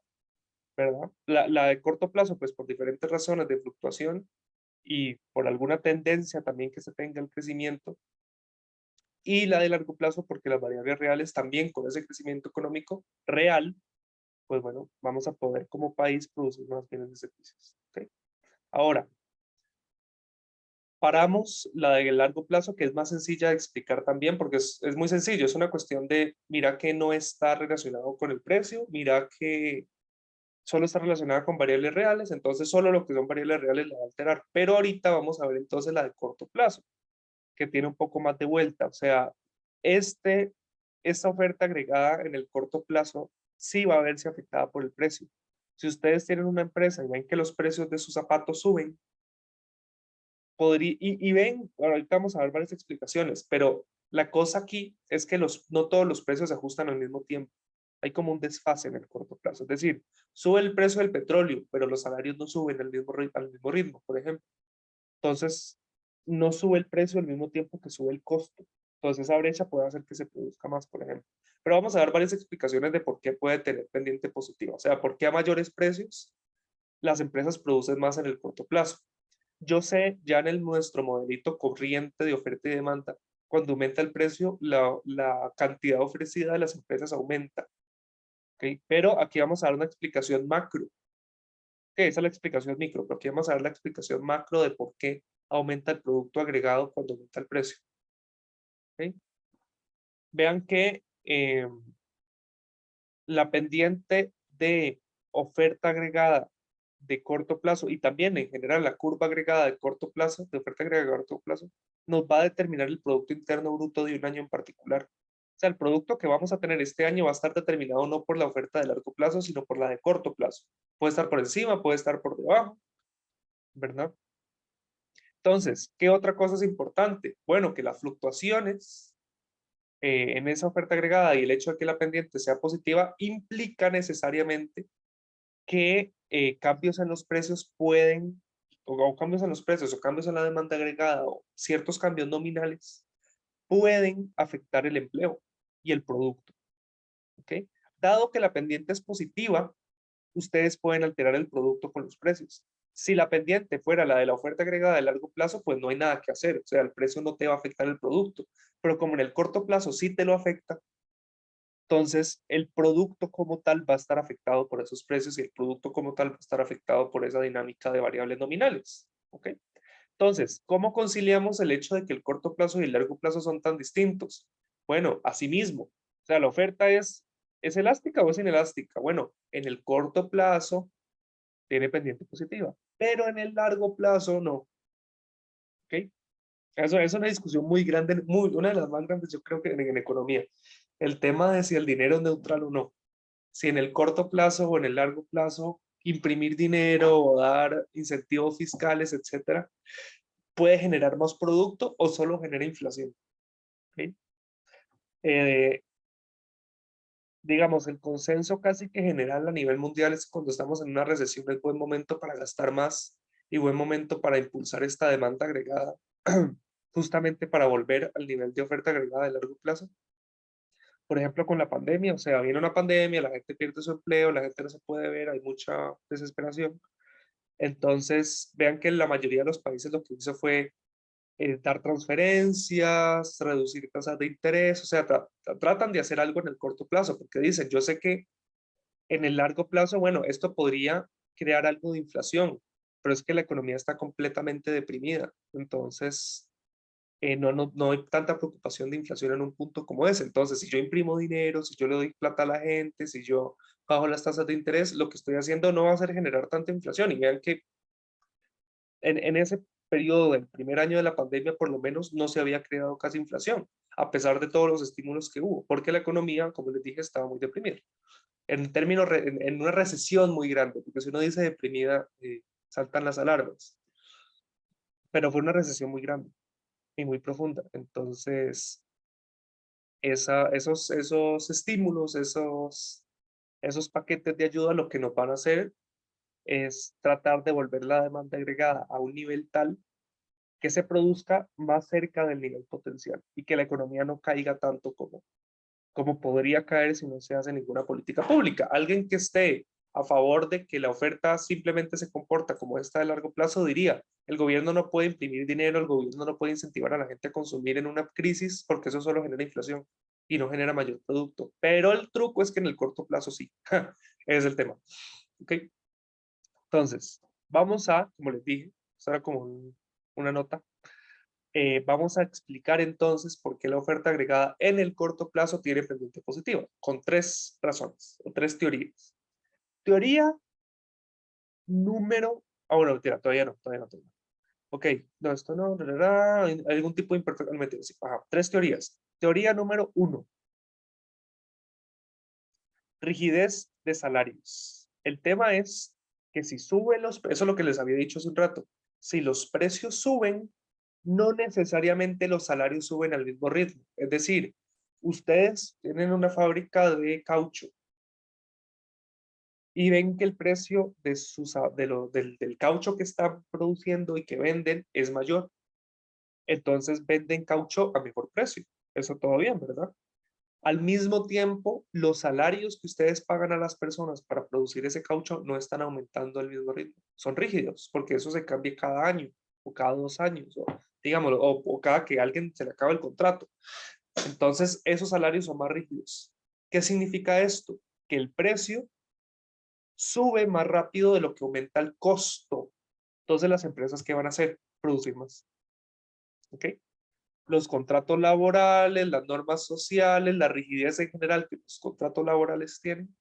¿verdad? La de corto plazo, pues por diferentes razones de fluctuación y por alguna tendencia también que se tenga el crecimiento, y la de largo plazo porque las variables reales también con ese crecimiento económico real, pues bueno, vamos a poder como país producir más bienes y servicios. ¿Okay? Ahora, paramos la de largo plazo, que es más sencilla de explicar también, porque es muy sencillo, es una cuestión de, mira que no está relacionado con el precio, mira que solo está relacionada con variables reales, entonces solo lo que son variables reales la va a alterar. Pero ahorita vamos a ver entonces la de corto plazo, que tiene un poco más de vuelta, o sea, este, esta oferta agregada en el corto plazo sí va a verse afectada por el precio. Si ustedes tienen una empresa y ven que los precios de sus zapatos suben, y ven, bueno, ahorita vamos a ver varias explicaciones, pero la cosa aquí es que no todos los precios se ajustan al mismo tiempo. Hay como un desfase en el corto plazo. Es decir, sube el precio del petróleo, pero los salarios no suben al mismo ritmo, por ejemplo. Entonces, no sube el precio al mismo tiempo que sube el costo. Entonces, esa brecha puede hacer que se produzca más, por ejemplo. Pero vamos a dar varias explicaciones de por qué puede tener pendiente positiva. O sea, por qué a mayores precios las empresas producen más en el corto plazo. Yo sé, ya en nuestro modelito corriente de oferta y demanda, cuando aumenta el precio, la cantidad ofrecida de las empresas aumenta. ¿Okay? Pero aquí vamos a dar una explicación macro, que esa es la explicación micro, pero aquí vamos a dar la explicación macro de por qué aumenta el producto agregado cuando aumenta el precio. ¿Okay? Vean que la pendiente de oferta agregada de corto plazo y también en general la curva agregada de corto plazo, de oferta agregada de corto plazo, nos va a determinar el Producto Interno Bruto de un año en particular. O sea, el producto que vamos a tener este año va a estar determinado no por la oferta de largo plazo, sino por la de corto plazo. Puede estar por encima, puede estar por debajo, ¿verdad? Entonces, ¿qué otra cosa es importante? Bueno, que las fluctuaciones en esa oferta agregada y el hecho de que la pendiente sea positiva implica necesariamente que cambios en los precios pueden, o cambios en los precios, o cambios en la demanda agregada, o ciertos cambios nominales, pueden afectar el empleo y el producto. ¿Ok? Dado que la pendiente es positiva, ustedes pueden alterar el producto con los precios. Si la pendiente fuera la de la oferta agregada de largo plazo, pues no hay nada que hacer. O sea, el precio no te va a afectar el producto. Pero como en el corto plazo sí te lo afecta, entonces el producto como tal va a estar afectado por esos precios y el producto como tal va a estar afectado por esa dinámica de variables nominales. ¿Ok? Entonces, ¿cómo conciliamos el hecho de que el corto plazo y el largo plazo son tan distintos? Bueno, asimismo, o sea, la oferta ¿es elástica o es inelástica? Bueno, en el corto plazo tiene pendiente positiva, pero en el largo plazo no. ¿Ok? Eso es una discusión muy grande, una de las más grandes yo creo que en economía. El tema de si el dinero es neutral o no. Si en el corto plazo o en el largo plazo imprimir dinero o dar incentivos fiscales, etcétera, puede generar más producto o solo genera inflación. ¿Okay? Eh, digamos, el consenso casi que general a nivel mundial es cuando estamos en una recesión es buen momento para gastar más y buen momento para impulsar esta demanda agregada, justamente para volver al nivel de oferta agregada de largo plazo. Por ejemplo, con la pandemia, o sea, viene una pandemia, la gente pierde su empleo, la gente no se puede ver, hay mucha desesperación. Entonces, vean que la mayoría de los países lo que hizo fue dar transferencias, reducir tasas de interés, o sea, tratan de hacer algo en el corto plazo, porque dicen, yo sé que en el largo plazo, bueno, esto podría crear algo de inflación, pero es que la economía está completamente deprimida, entonces no hay tanta preocupación de inflación en un punto como ese. Entonces, si yo imprimo dinero, si yo le doy plata a la gente, si yo bajo las tasas de interés, lo que estoy haciendo no va a ser generar tanta inflación. Y vean que en ese periodo del primer año de la pandemia, por lo menos, no se había creado casi inflación, a pesar de todos los estímulos que hubo, porque la economía, como les dije, estaba muy deprimida. En términos, en una recesión muy grande, porque si uno dice deprimida, saltan las alarmas. Pero fue una recesión muy grande y muy profunda. Entonces, esos estímulos, esos paquetes de ayuda, lo que nos van a hacer es tratar de volver la demanda agregada a un nivel tal que se produzca más cerca del nivel potencial y que la economía no caiga tanto como podría caer si no se hace ninguna política pública. Alguien que esté a favor de que la oferta simplemente se comporta como esta de largo plazo diría, el gobierno no puede imprimir dinero, el gobierno no puede incentivar a la gente a consumir en una crisis porque eso solo genera inflación y no genera mayor producto. Pero el truco es que en el corto plazo sí. Es el tema. ¿Ok? Entonces, vamos a, como les dije, esto era como una nota, vamos a explicar entonces por qué la oferta agregada en el corto plazo tiene pendiente positiva, con tres razones o tres teorías. Teoría número, bueno, mentira, todavía no. Ok, no, esto no, algún tipo de imperfecto, no, mentira, sí, ajá, tres teorías. Teoría número 1, rigidez de salarios. El tema es que si suben eso es lo que les había dicho hace un rato, si los precios suben, no necesariamente los salarios suben al mismo ritmo. Es decir, ustedes tienen una fábrica de caucho y ven que el precio del caucho que están produciendo y que venden es mayor. Entonces venden caucho a mejor precio. Eso todo bien, ¿verdad? Al mismo tiempo, los salarios que ustedes pagan a las personas para producir ese caucho no están aumentando al mismo ritmo. Son rígidos, porque eso se cambia cada año o cada 2 años, o digámoslo, o cada que alguien se le acaba el contrato. Entonces, esos salarios son más rígidos. ¿Qué significa esto? Que el precio sube más rápido de lo que aumenta el costo. Entonces, las empresas, ¿qué van a hacer? Producir más. ¿Ok? Los contratos laborales, las normas sociales, la rigidez en general que los contratos laborales tienen,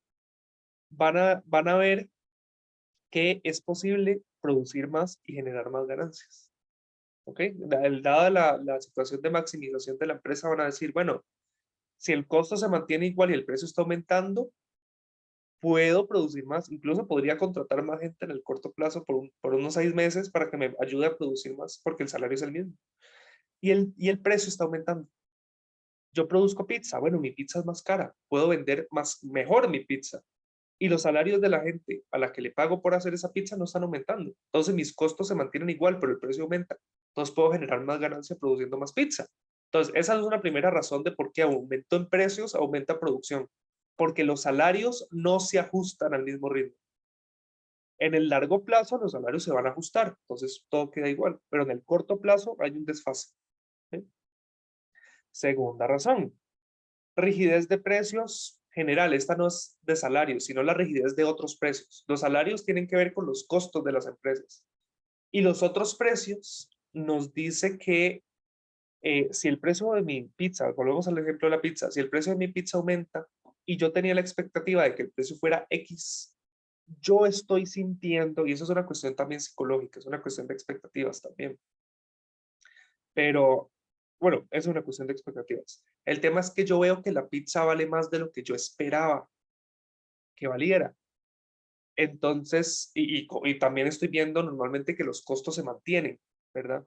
van a ver que es posible producir más y generar más ganancias. ¿Ok? Dada la situación de maximización de la empresa, van a decir, bueno, si el costo se mantiene igual y el precio está aumentando, puedo producir más, incluso podría contratar más gente en el corto plazo por unos 6 meses para que me ayude a producir más, porque el salario es el mismo. Y el precio está aumentando. Yo produzco pizza, bueno, mi pizza es más cara, puedo vender mejor mi pizza. Y los salarios de la gente a la que le pago por hacer esa pizza no están aumentando. Entonces mis costos se mantienen igual, pero el precio aumenta. Entonces puedo generar más ganancia produciendo más pizza. Entonces esa es una primera razón de por qué aumento en precios, aumenta producción. Porque los salarios no se ajustan al mismo ritmo. En el largo plazo los salarios se van a ajustar, entonces todo queda igual, pero en el corto plazo hay un desfase. ¿Sí? Segunda razón, rigidez de precios general. Esta no es de salarios, sino la rigidez de otros precios. Los salarios tienen que ver con los costos de las empresas. Y los otros precios nos dice que si el precio de mi pizza, volvemos al ejemplo de la pizza, si el precio de mi pizza aumenta y yo tenía la expectativa de que el precio fuera X, yo estoy sintiendo, y eso es una cuestión también psicológica, es una cuestión de expectativas también, pero bueno, es una cuestión de expectativas. El tema es que yo veo que la pizza vale más de lo que yo esperaba que valiera. Entonces, y también estoy viendo normalmente que los costos se mantienen, ¿verdad?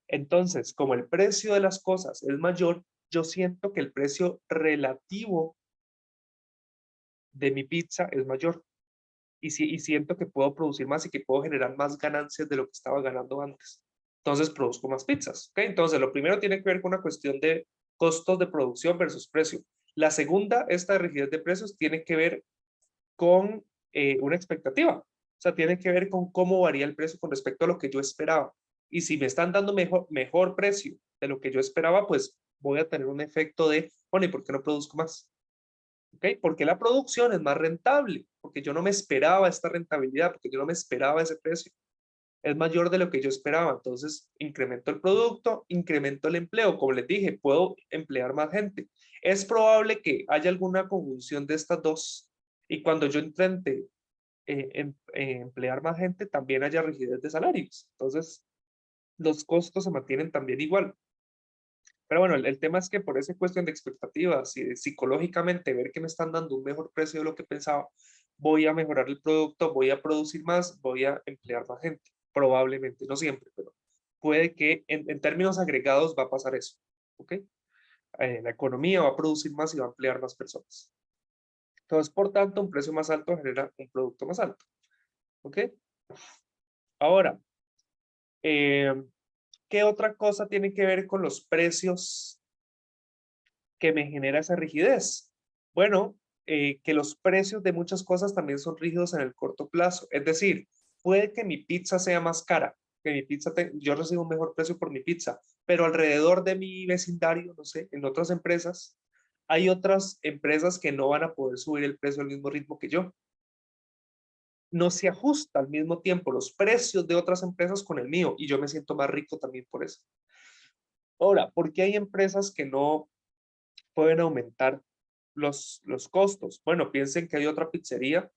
Entonces, como el precio de las cosas es mayor, yo siento que el precio relativo de mi pizza es mayor. Y siento que puedo producir más y que puedo generar más ganancias de lo que estaba ganando antes. Entonces produzco más pizzas. ¿Okay? Entonces lo primero tiene que ver con una cuestión de costos de producción versus precio. La segunda, esta rigidez de precios, tiene que ver con una expectativa. O sea, tiene que ver con cómo varía el precio con respecto a lo que yo esperaba. Y si me están dando mejor precio de lo que yo esperaba, pues voy a tener un efecto de, bueno, ¿y por qué no produzco más? ¿Ok? Porque la producción es más rentable, porque yo no me esperaba esta rentabilidad, porque yo no me esperaba ese precio. Es mayor de lo que yo esperaba, entonces incremento el producto, incremento el empleo. Como les dije, puedo emplear más gente. Es probable que haya alguna conjunción de estas dos y cuando yo intente emplear más gente, también haya rigidez de salarios. Entonces, los costos se mantienen también igual. Pero bueno, el tema es que por esa cuestión de expectativas y de psicológicamente ver que me están dando un mejor precio de lo que pensaba, voy a mejorar el producto, voy a producir más, voy a emplear más gente. Probablemente, no siempre, pero puede que en términos agregados va a pasar eso. ¿Ok? La economía va a producir más y va a emplear más personas. Entonces, por tanto, un precio más alto genera un producto más alto. ¿Ok? Ahora, eh, ¿qué otra cosa tiene que ver con los precios que me genera esa rigidez? Bueno, que los precios de muchas cosas también son rígidos en el corto plazo. Es decir, puede que mi pizza sea más cara, que mi pizza, yo recibo un mejor precio por mi pizza, pero alrededor de mi vecindario, no sé, en otras empresas, hay otras empresas que no van a poder subir el precio al mismo ritmo que yo. No se ajusta al mismo tiempo los precios de otras empresas con el mío y yo me siento más rico también por eso. Ahora, ¿por qué hay empresas que no pueden aumentar los costos? Bueno, piensen que hay otra pizzería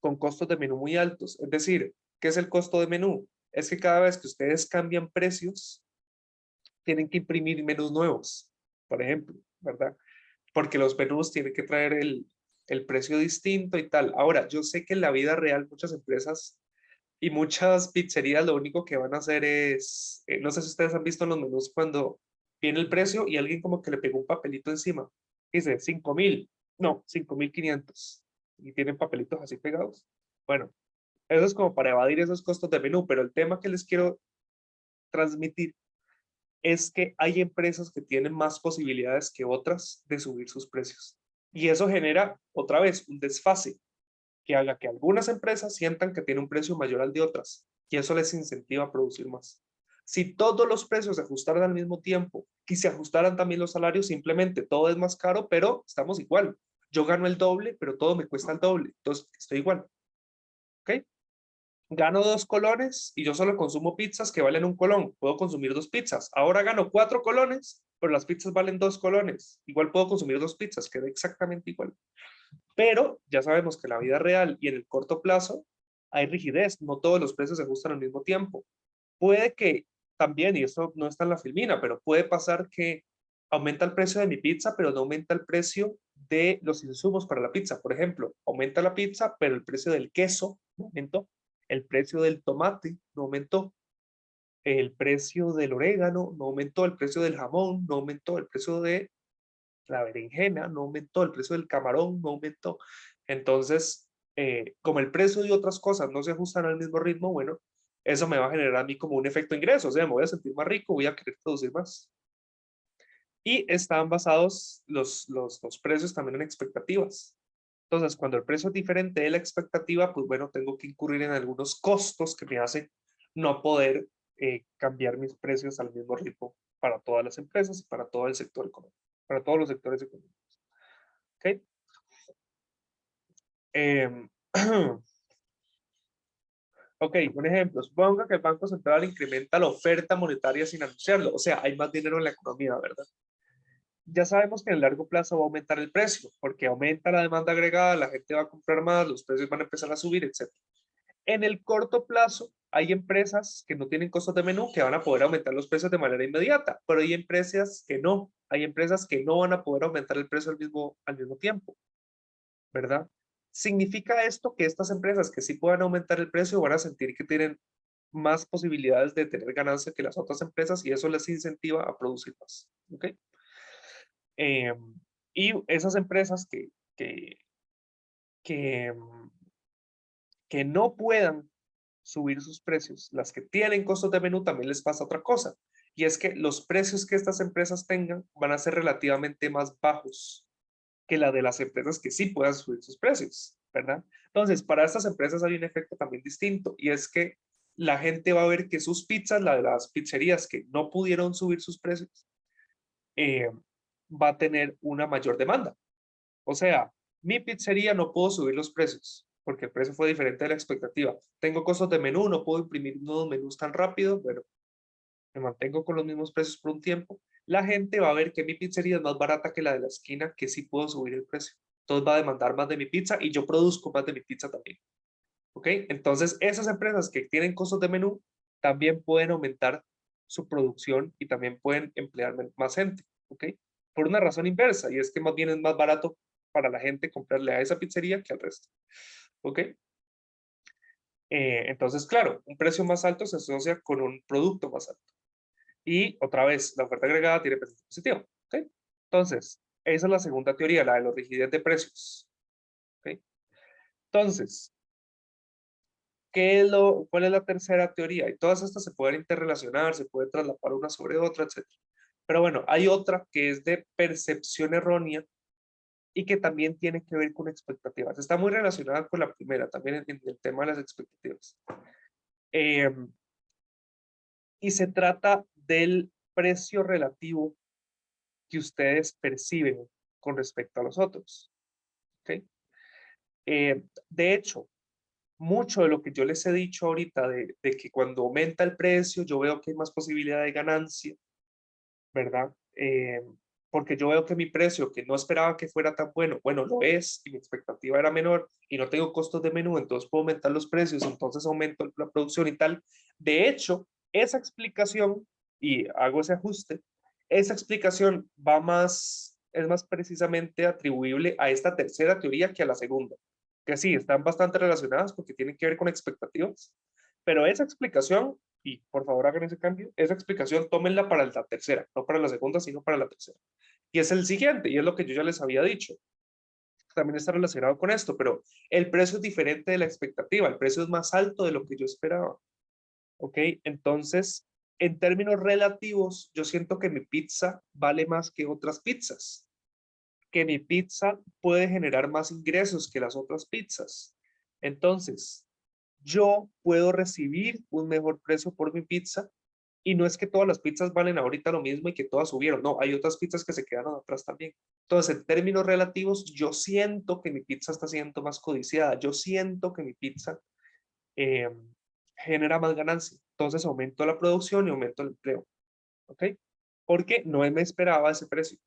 con costos de menú muy altos. Es decir, ¿qué es el costo de menú? Es que cada vez que ustedes cambian precios, tienen que imprimir menús nuevos, por ejemplo, ¿verdad? Porque los menús tienen que traer el precio distinto y tal. Ahora, yo sé que en la vida real muchas empresas y muchas pizzerías lo único que van a hacer es, no sé si ustedes han visto en los menús cuando viene el precio y alguien como que le pegó un papelito encima. Dice 5.000, no, 5.500. Y tienen papelitos así pegados. Bueno, eso es como para evadir esos costos de menú, pero el tema que les quiero transmitir es que hay empresas que tienen más posibilidades que otras de subir sus precios. Y eso genera otra vez un desfase que haga que algunas empresas sientan que tiene un precio mayor al de otras y eso les incentiva a producir más. Si todos los precios se ajustaran al mismo tiempo y se ajustaran también los salarios, simplemente todo es más caro, pero estamos igual. Yo gano el doble, pero todo me cuesta el doble. Entonces, estoy igual. ¿Ok? Gano 2 colones y yo solo consumo pizzas que valen 1 colón. Puedo consumir 2 pizzas. Ahora gano 4 colones, pero las pizzas valen 2 colones. Igual puedo consumir 2 pizzas, queda exactamente igual. Pero ya sabemos que en la vida real y en el corto plazo hay rigidez, no todos los precios se ajustan al mismo tiempo. Puede que también, y esto no está en la filmina, pero puede pasar que aumenta el precio de mi pizza, pero no aumenta el precio de los insumos para la pizza. Por ejemplo, aumenta la pizza, pero el precio del queso no aumentó, el precio del tomate no aumentó, el precio del orégano no aumentó, el precio del jamón no aumentó, el precio de la berenjena no aumentó, el precio del camarón no aumentó. Entonces, como el precio de otras cosas no se ajustan al mismo ritmo, bueno, eso me va a generar a mí como un efecto ingreso, o sea, me voy a sentir más rico, voy a querer producir más. Y están basados los precios también en expectativas. Entonces, cuando el precio es diferente de la expectativa, pues bueno, tengo que incurrir en algunos costos que me hacen no poder cambiar mis precios al mismo ritmo para todas las empresas y para todo el sector económico, para todos los sectores económicos. ¿Ok? Em, ok, un ejemplo. Suponga que el Banco Central incrementa la oferta monetaria sin anunciarlo. O sea, hay más dinero en la economía, ¿verdad? Ya sabemos que en el largo plazo va a aumentar el precio, porque aumenta la demanda agregada, la gente va a comprar más, los precios van a empezar a subir, etc. En el corto plazo, hay empresas que no tienen costos de menú que van a poder aumentar los precios de manera inmediata, pero hay empresas que no. Hay empresas que no van a poder aumentar el precio al mismo tiempo, ¿verdad? ¿Significa esto que estas empresas que sí puedan aumentar el precio van a sentir que tienen más posibilidades de tener ganancia que las otras empresas y eso les incentiva a producir más? ¿Ok? Eh, y esas empresas que, que no puedan subir sus precios, las que tienen costos de menú, también les pasa otra cosa. Y es que los precios que estas empresas tengan van a ser relativamente más bajos que la de las empresas que sí puedan subir sus precios, ¿verdad? Entonces, para estas empresas hay un efecto también distinto y es que la gente va a ver que sus pizzas, la de las pizzerías que no pudieron subir sus precios, eh, va a tener una mayor demanda. O sea, mi pizzería no puedo subir los precios porque el precio fue diferente de la expectativa. Tengo costos de menú, no puedo imprimir nuevos menús tan rápido, pero me mantengo con los mismos precios por un tiempo. La gente va a ver que mi pizzería es más barata que la de la esquina, que sí puedo subir el precio. Entonces va a demandar más de mi pizza y yo produzco más de mi pizza también. ¿Ok? Entonces esas empresas que tienen costos de menú también pueden aumentar su producción y también pueden emplear más gente. ¿Ok? Por una razón inversa, y es que más bien es más barato para la gente comprarle a esa pizzería que al resto. ¿Ok? Entonces, claro, un precio más alto se asocia con un producto más alto. Y otra vez, la oferta agregada tiene precio positivo. ¿Ok? Entonces, esa es la segunda teoría, la de la rigidez de precios. ¿Ok? Entonces, ¿cuál es la tercera teoría? Y todas estas se pueden interrelacionar, se pueden traslapar una sobre otra, etc. Pero bueno, hay otra que es de percepción errónea y que también tiene que ver con expectativas. Está muy relacionada con la primera, también en el tema de las expectativas. Y se trata del precio relativo que ustedes perciben con respecto a los otros. ¿Ok? De hecho, mucho de lo que yo les he dicho ahorita de que cuando aumenta el precio yo veo que hay más posibilidad de ganancia, ¿verdad? Porque yo veo que mi precio, que no esperaba que fuera tan bueno, bueno, lo es, y mi expectativa era menor, y no tengo costos de menú, entonces puedo aumentar los precios, entonces aumento la producción y tal. De hecho, esa explicación, y hago ese ajuste, esa explicación es más precisamente atribuible a esta tercera teoría que a la segunda, que sí, están bastante relacionadas porque tienen que ver con expectativas, pero esa explicación, y por favor hagan ese cambio, esa explicación tómenla para la tercera, no para la segunda, sino para la tercera. Y es el siguiente, y es lo que yo ya les había dicho. También está relacionado con esto, pero el precio es diferente de la expectativa, el precio es más alto de lo que yo esperaba. ¿Ok? Entonces, en términos relativos, yo siento que mi pizza vale más que otras pizzas, que mi pizza puede generar más ingresos que las otras pizzas. Entonces, yo puedo recibir un mejor precio por mi pizza y no es que todas las pizzas valen ahorita lo mismo y que todas subieron, no, hay otras pizzas que se quedaron atrás también. Entonces, en términos relativos, yo siento que mi pizza está siendo más codiciada, yo siento que mi pizza eh, genera más ganancia. Entonces, aumento la producción y aumento el empleo. ¿Ok? Porque no me esperaba ese precio.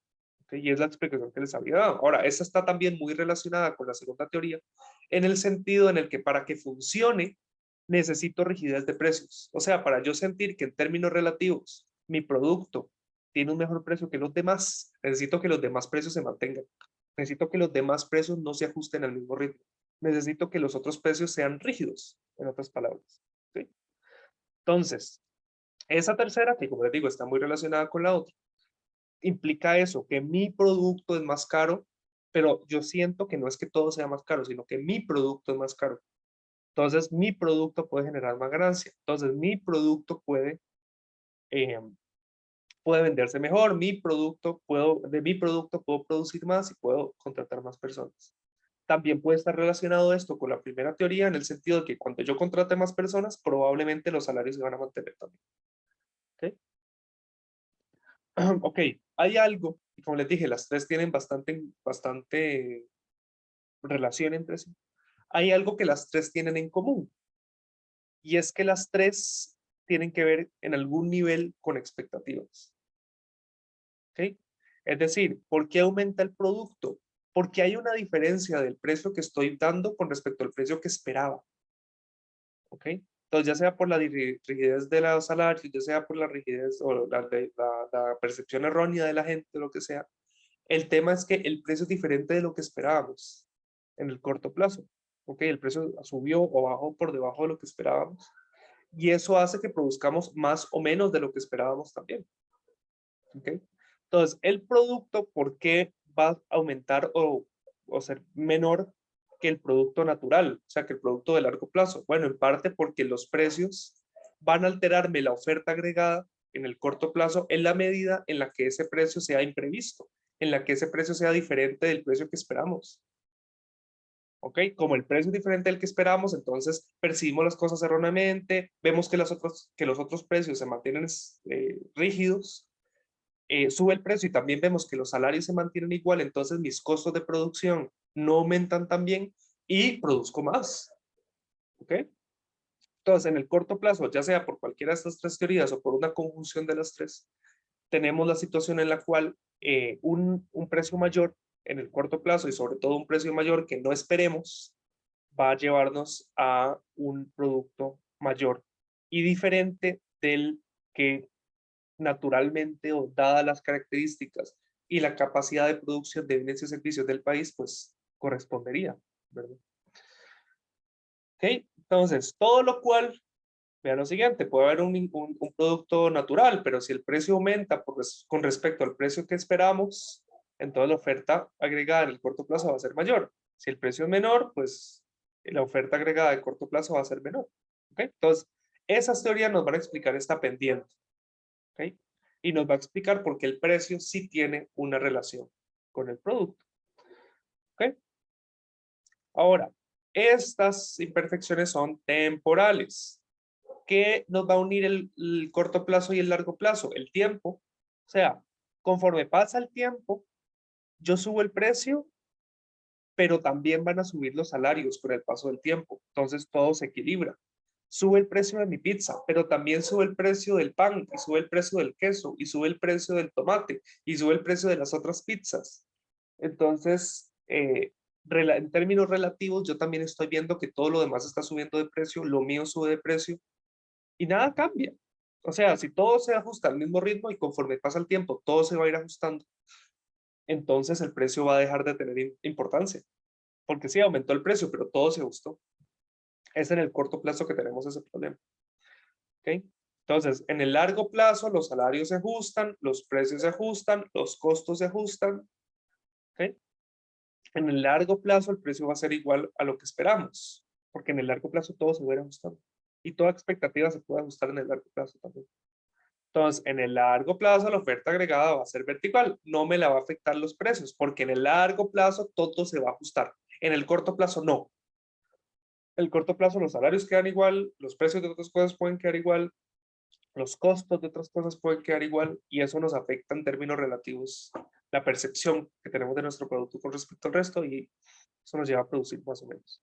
¿Ok? Y es la explicación que les había dado. Ahora, esta está también muy relacionada con la segunda teoría, en el sentido en el que para que funcione, necesito rigidez de precios. O sea, para yo sentir que en términos relativos mi producto tiene un mejor precio que los demás, necesito que los demás precios se mantengan. Necesito que los demás precios no se ajusten al mismo ritmo. Necesito que los otros precios sean rígidos, en otras palabras. ¿Sí? Entonces, esa tercera, que como les digo, está muy relacionada con la otra, implica eso, que mi producto es más caro, pero yo siento que no es que todo sea más caro, sino que mi producto es más caro. Entonces, mi producto puede generar más ganancia. Entonces, eh, puede venderse mejor. De mi producto puedo producir más y puedo contratar más personas. También puede estar relacionado esto con la primera teoría en el sentido de que cuando yo contrate más personas, probablemente los salarios se van a mantener también. ¿Ok? Ok, hay algo, y como les dije, las tres tienen bastante relación entre sí. Hay algo que las tres tienen en común, y es que las tres tienen que ver en algún nivel con expectativas. ¿Ok? Es decir, ¿por qué aumenta el producto? Porque hay una diferencia del precio que estoy dando con respecto al precio que esperaba. ¿Ok? Entonces, ya sea por la rigidez de los salarios, ya sea por la rigidez o la percepción errónea de la gente, lo que sea, el tema es que el precio es diferente de lo que esperábamos en el corto plazo. ¿Ok? El precio subió o bajó por debajo de lo que esperábamos. Y eso hace que produzcamos más o menos de lo que esperábamos también. ¿Ok? Entonces, el producto, ¿por qué va a aumentar o ser menor que el producto natural? O sea, que el producto de largo plazo. Bueno, en parte porque los precios van a alterarme la oferta agregada en el corto plazo en la medida en la que ese precio sea imprevisto, en la que ese precio sea diferente del precio que esperamos. ¿Ok? Como el precio es diferente al que esperamos, entonces percibimos las cosas erróneamente, vemos que los otros precios se mantienen rígidos, sube el precio y también vemos que los salarios se mantienen igual, entonces mis costos de producción no aumentan tan bien y produzco más. ¿Ok? Entonces, en el corto plazo, ya sea por cualquiera de estas tres teorías o por una conjunción de las tres, tenemos la situación en la cual un precio mayor en el corto plazo y sobre todo un precio mayor que no esperemos va a llevarnos a un producto mayor y diferente del que naturalmente o dadas las características y la capacidad de producción de bienes y servicios del país, pues correspondería, ¿verdad? ¿Ok? Entonces, todo lo cual, vean lo siguiente, puede haber un producto natural, pero si el precio aumenta con respecto al precio que esperamos, entonces la oferta agregada en el corto plazo va a ser mayor. Si el precio es menor, pues la oferta agregada de corto plazo va a ser menor. ¿Ok? Entonces, esas teorías nos van a explicar esta pendiente. ¿Ok? Y nos va a explicar por qué el precio sí tiene una relación con el producto. ¿Ok? Ahora, estas imperfecciones son temporales. ¿Qué nos va a unir el corto plazo y el largo plazo? El tiempo. O sea, conforme pasa el tiempo, yo subo el precio, pero también van a subir los salarios con el paso del tiempo. Entonces todo se equilibra. Sube el precio de mi pizza, pero también sube el precio del pan, y sube el precio del queso, y sube el precio del tomate, y sube el precio de las otras pizzas. Entonces, en términos relativos, yo también estoy viendo que todo lo demás está subiendo de precio, lo mío sube de precio, y nada cambia. O sea, si todo se ajusta al mismo ritmo y conforme pasa el tiempo, todo se va a ir ajustando, entonces el precio va a dejar de tener importancia. Porque sí, aumentó el precio, pero todo se ajustó. Es en el corto plazo que tenemos ese problema. ¿Ok? Entonces, en el largo plazo, los salarios se ajustan, los precios se ajustan, los costos se ajustan. ¿Ok? En el largo plazo, el precio va a ser igual a lo que esperamos, porque en el largo plazo todo se va a ir ajustando. Y toda expectativa se puede ajustar en el largo plazo también. Entonces, en el largo plazo, la oferta agregada va a ser vertical. No me la va a afectar los precios, porque en el largo plazo todo se va a ajustar. En el corto plazo, no. En el corto plazo, los salarios quedan igual, los precios de otras cosas pueden quedar igual, los costos de otras cosas pueden quedar igual, y eso nos afecta en términos relativos la percepción que tenemos de nuestro producto con respecto al resto, y eso nos lleva a producir más o menos.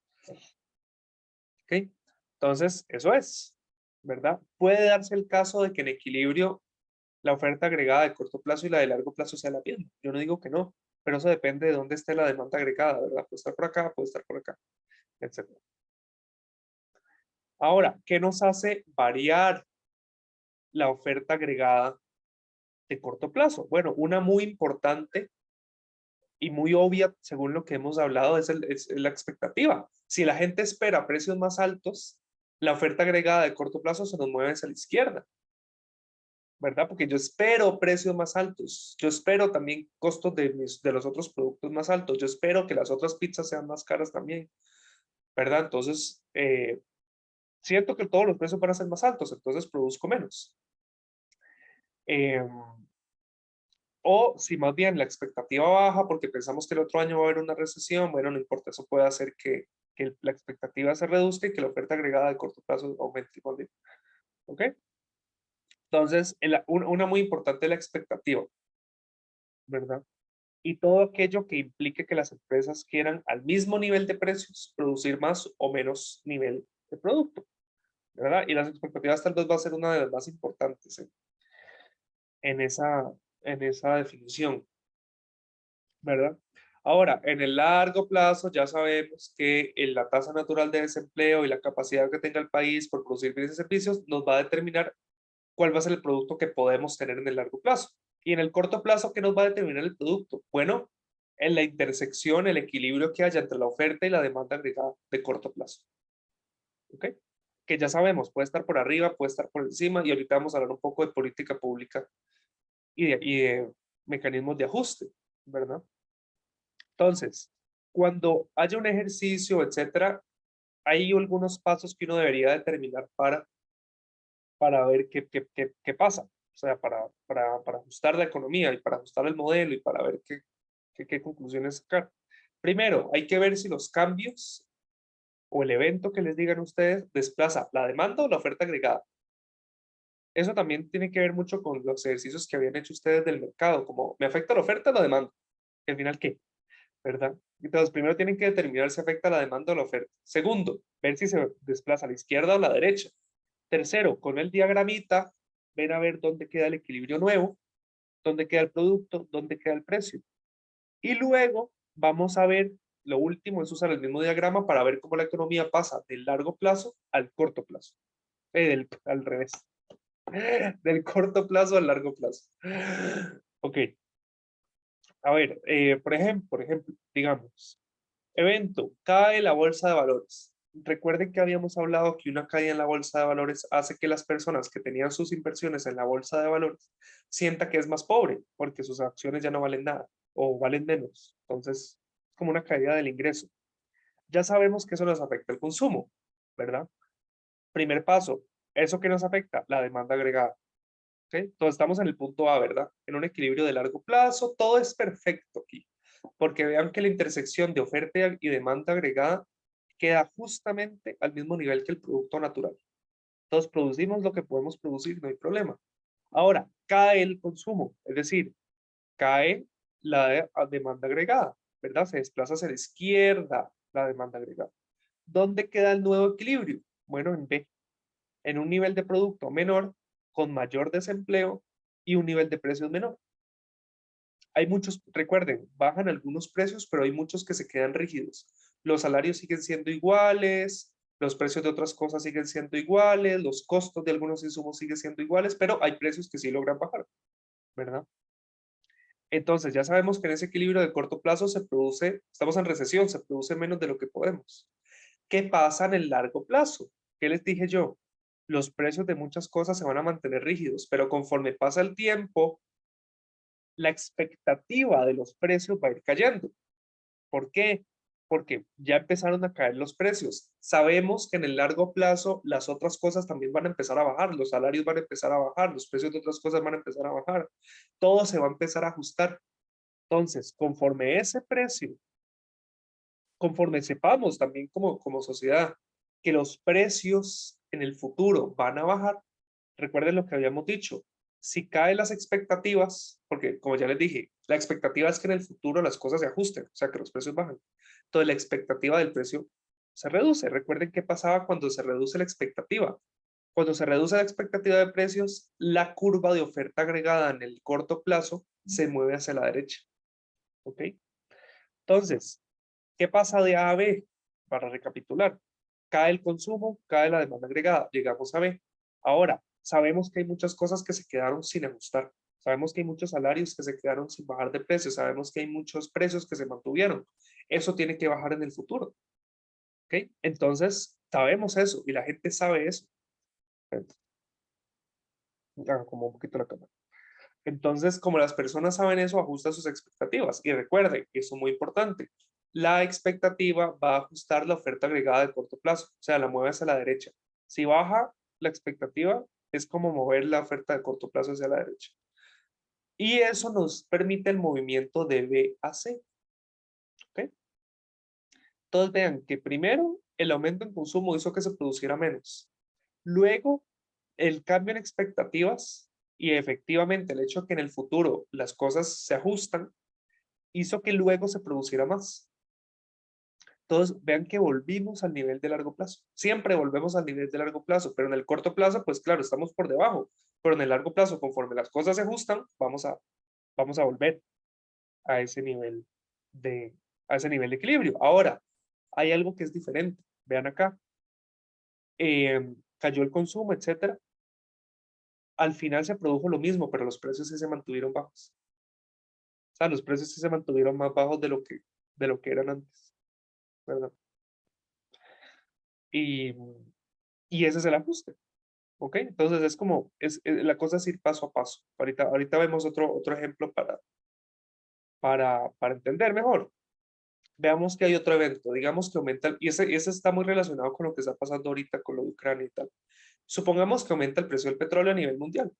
¿Ok? Entonces, eso es, ¿verdad? Puede darse el caso de que en equilibrio la oferta agregada de corto plazo y la de largo plazo sea la misma. Yo no digo que no, pero eso depende de dónde esté la demanda agregada, ¿verdad? Puede estar por acá, puede estar por acá, etc. Ahora, ¿qué nos hace variar la oferta agregada de corto plazo? Bueno, una muy importante y muy obvia, según lo que hemos hablado, es la expectativa. Si la gente espera precios más altos, la oferta agregada de corto plazo se nos mueve hacia la izquierda, ¿verdad? Porque yo espero precios más altos, yo espero también costos de los otros productos más altos, yo espero que las otras pizzas sean más caras también, ¿verdad? Entonces, siento que todos los precios van a ser más altos, entonces produzco menos. O si más bien la expectativa baja porque pensamos que el otro año va a haber una recesión, bueno, no importa, eso puede hacer que la expectativa se reduzca y que la oferta agregada de corto plazo aumente. ¿Ok? Entonces, una muy importante es la expectativa, ¿verdad? Y todo aquello que implique que las empresas quieran al mismo nivel de precios producir más o menos nivel de producto, ¿verdad? Y las expectativas tal vez va a ser una de las más importantes en esa definición, ¿verdad? Ahora, en el largo plazo ya sabemos que la tasa natural de desempleo y la capacidad que tenga el país por producir bienes y servicios nos va a determinar cuál va a ser el producto que podemos tener en el largo plazo. Y en el corto plazo, ¿qué nos va a determinar el producto? Bueno, en la intersección, el equilibrio que haya entre la oferta y la demanda agregada de corto plazo. ¿Ok? Que ya sabemos, puede estar por arriba, puede estar por encima, y ahorita vamos a hablar un poco de política pública y de mecanismos de ajuste, ¿verdad? Entonces, cuando haya un ejercicio, etcétera, hay algunos pasos que uno debería determinar para ver qué pasa. O sea, para ajustar la economía y para ajustar el modelo y para ver qué conclusiones sacar. Primero, hay que ver si los cambios o el evento que les digan ustedes desplaza la demanda o la oferta agregada. Eso también tiene que ver mucho con los ejercicios que habían hecho ustedes del mercado, como me afecta la oferta o la demanda. Y al final, ¿qué? ¿Verdad? Entonces, primero tienen que determinar si afecta la demanda o la oferta. Segundo, ver si se desplaza a la izquierda o a la derecha. Tercero, con el diagramita, ven a ver dónde queda el equilibrio nuevo, dónde queda el producto, dónde queda el precio. Y luego vamos a ver, lo último es usar el mismo diagrama para ver cómo la economía pasa del largo plazo al corto plazo. Al revés. Del corto plazo al largo plazo. Ok. A ver, por ejemplo, digamos, evento, cae la bolsa de valores. Recuerden que habíamos hablado que una caída en la bolsa de valores hace que las personas que tenían sus inversiones en la bolsa de valores sienta que es más pobre porque sus acciones ya no valen nada o valen menos. Entonces, es como una caída del ingreso. Ya sabemos que eso nos afecta el consumo, ¿verdad? Primer paso, ¿eso qué nos afecta? La demanda agregada. ¿Ok? Entonces estamos en el punto A, ¿verdad? En un equilibrio de largo plazo, todo es perfecto aquí, porque vean que la intersección de oferta y demanda agregada queda justamente al mismo nivel que el producto natural. Entonces producimos lo que podemos producir, no hay problema. Ahora, cae el consumo, es decir, cae la demanda agregada, ¿verdad? Se desplaza hacia la izquierda la demanda agregada. ¿Dónde queda el nuevo equilibrio? Bueno, en B, en un nivel de producto menor, con mayor desempleo y un nivel de precios menor. Hay muchos, recuerden, bajan algunos precios, pero hay muchos que se quedan rígidos. Los salarios siguen siendo iguales, los precios de otras cosas siguen siendo iguales, los costos de algunos insumos siguen siendo iguales, pero hay precios que sí logran bajar, ¿verdad? Entonces, ya sabemos que en ese equilibrio de corto plazo se produce, estamos en recesión, se produce menos de lo que podemos. ¿Qué pasa en el largo plazo? ¿Qué les dije yo? Los precios de muchas cosas se van a mantener rígidos, pero conforme pasa el tiempo, la expectativa de los precios va a ir cayendo. ¿Por qué? Porque ya empezaron a caer los precios. Sabemos que en el largo plazo las otras cosas también van a empezar a bajar, los salarios van a empezar a bajar, los precios de otras cosas van a empezar a bajar, todo se va a empezar a ajustar. Entonces, conforme ese precio, conforme sepamos también como sociedad que los precios en el futuro van a bajar, recuerden lo que habíamos dicho, si caen las expectativas, porque como ya les dije, la expectativa es que en el futuro las cosas se ajusten, o sea, que los precios bajan. Entonces la expectativa del precio se reduce. Recuerden qué pasaba cuando se reduce la expectativa. Cuando se reduce la expectativa de precios, la curva de oferta agregada en el corto plazo se mueve hacia la derecha. ¿Ok? Entonces, ¿qué pasa de A a B? Para recapitular, cae el consumo, cae la demanda agregada, llegamos a B. Ahora, sabemos que hay muchas cosas que se quedaron sin ajustar. Sabemos que hay muchos salarios que se quedaron sin bajar de precio. Sabemos que hay muchos precios que se mantuvieron. Eso tiene que bajar en el futuro. ¿Ok? Entonces, sabemos eso y la gente sabe eso. Como un poquito la cámara. Entonces, como las personas saben eso, ajustan sus expectativas. Y recuerden, eso es muy importante. La expectativa va a ajustar la oferta agregada de corto plazo, o sea, la mueve hacia la derecha. Si baja la expectativa, es como mover la oferta de corto plazo hacia la derecha. Y eso nos permite el movimiento de B a C. ¿Ok? Entonces vean que primero el aumento en consumo hizo que se produciera menos. Luego, el cambio en expectativas y efectivamente el hecho de que en el futuro las cosas se ajustan hizo que luego se produciera más. Entonces, vean que volvimos al nivel de largo plazo. Siempre volvemos al nivel de largo plazo, pero en el corto plazo, pues claro, estamos por debajo. Pero en el largo plazo, conforme las cosas se ajustan, vamos a volver a ese nivel de, a ese nivel de equilibrio. Ahora, hay algo que es diferente. Vean acá. Cayó el consumo, etcétera. Al final se produjo lo mismo, pero los precios sí se mantuvieron bajos. O sea, los precios sí se mantuvieron más bajos de lo que eran antes, ¿verdad? Y, y ese es el ajuste, ¿ok? Entonces es como, la cosa es ir paso a paso. Ahorita vemos otro ejemplo para entender mejor. Veamos que hay otro evento, digamos que aumenta, y ese está muy relacionado con lo que está pasando ahorita con lo de Ucrania y tal. Supongamos que aumenta el precio del petróleo a nivel mundial.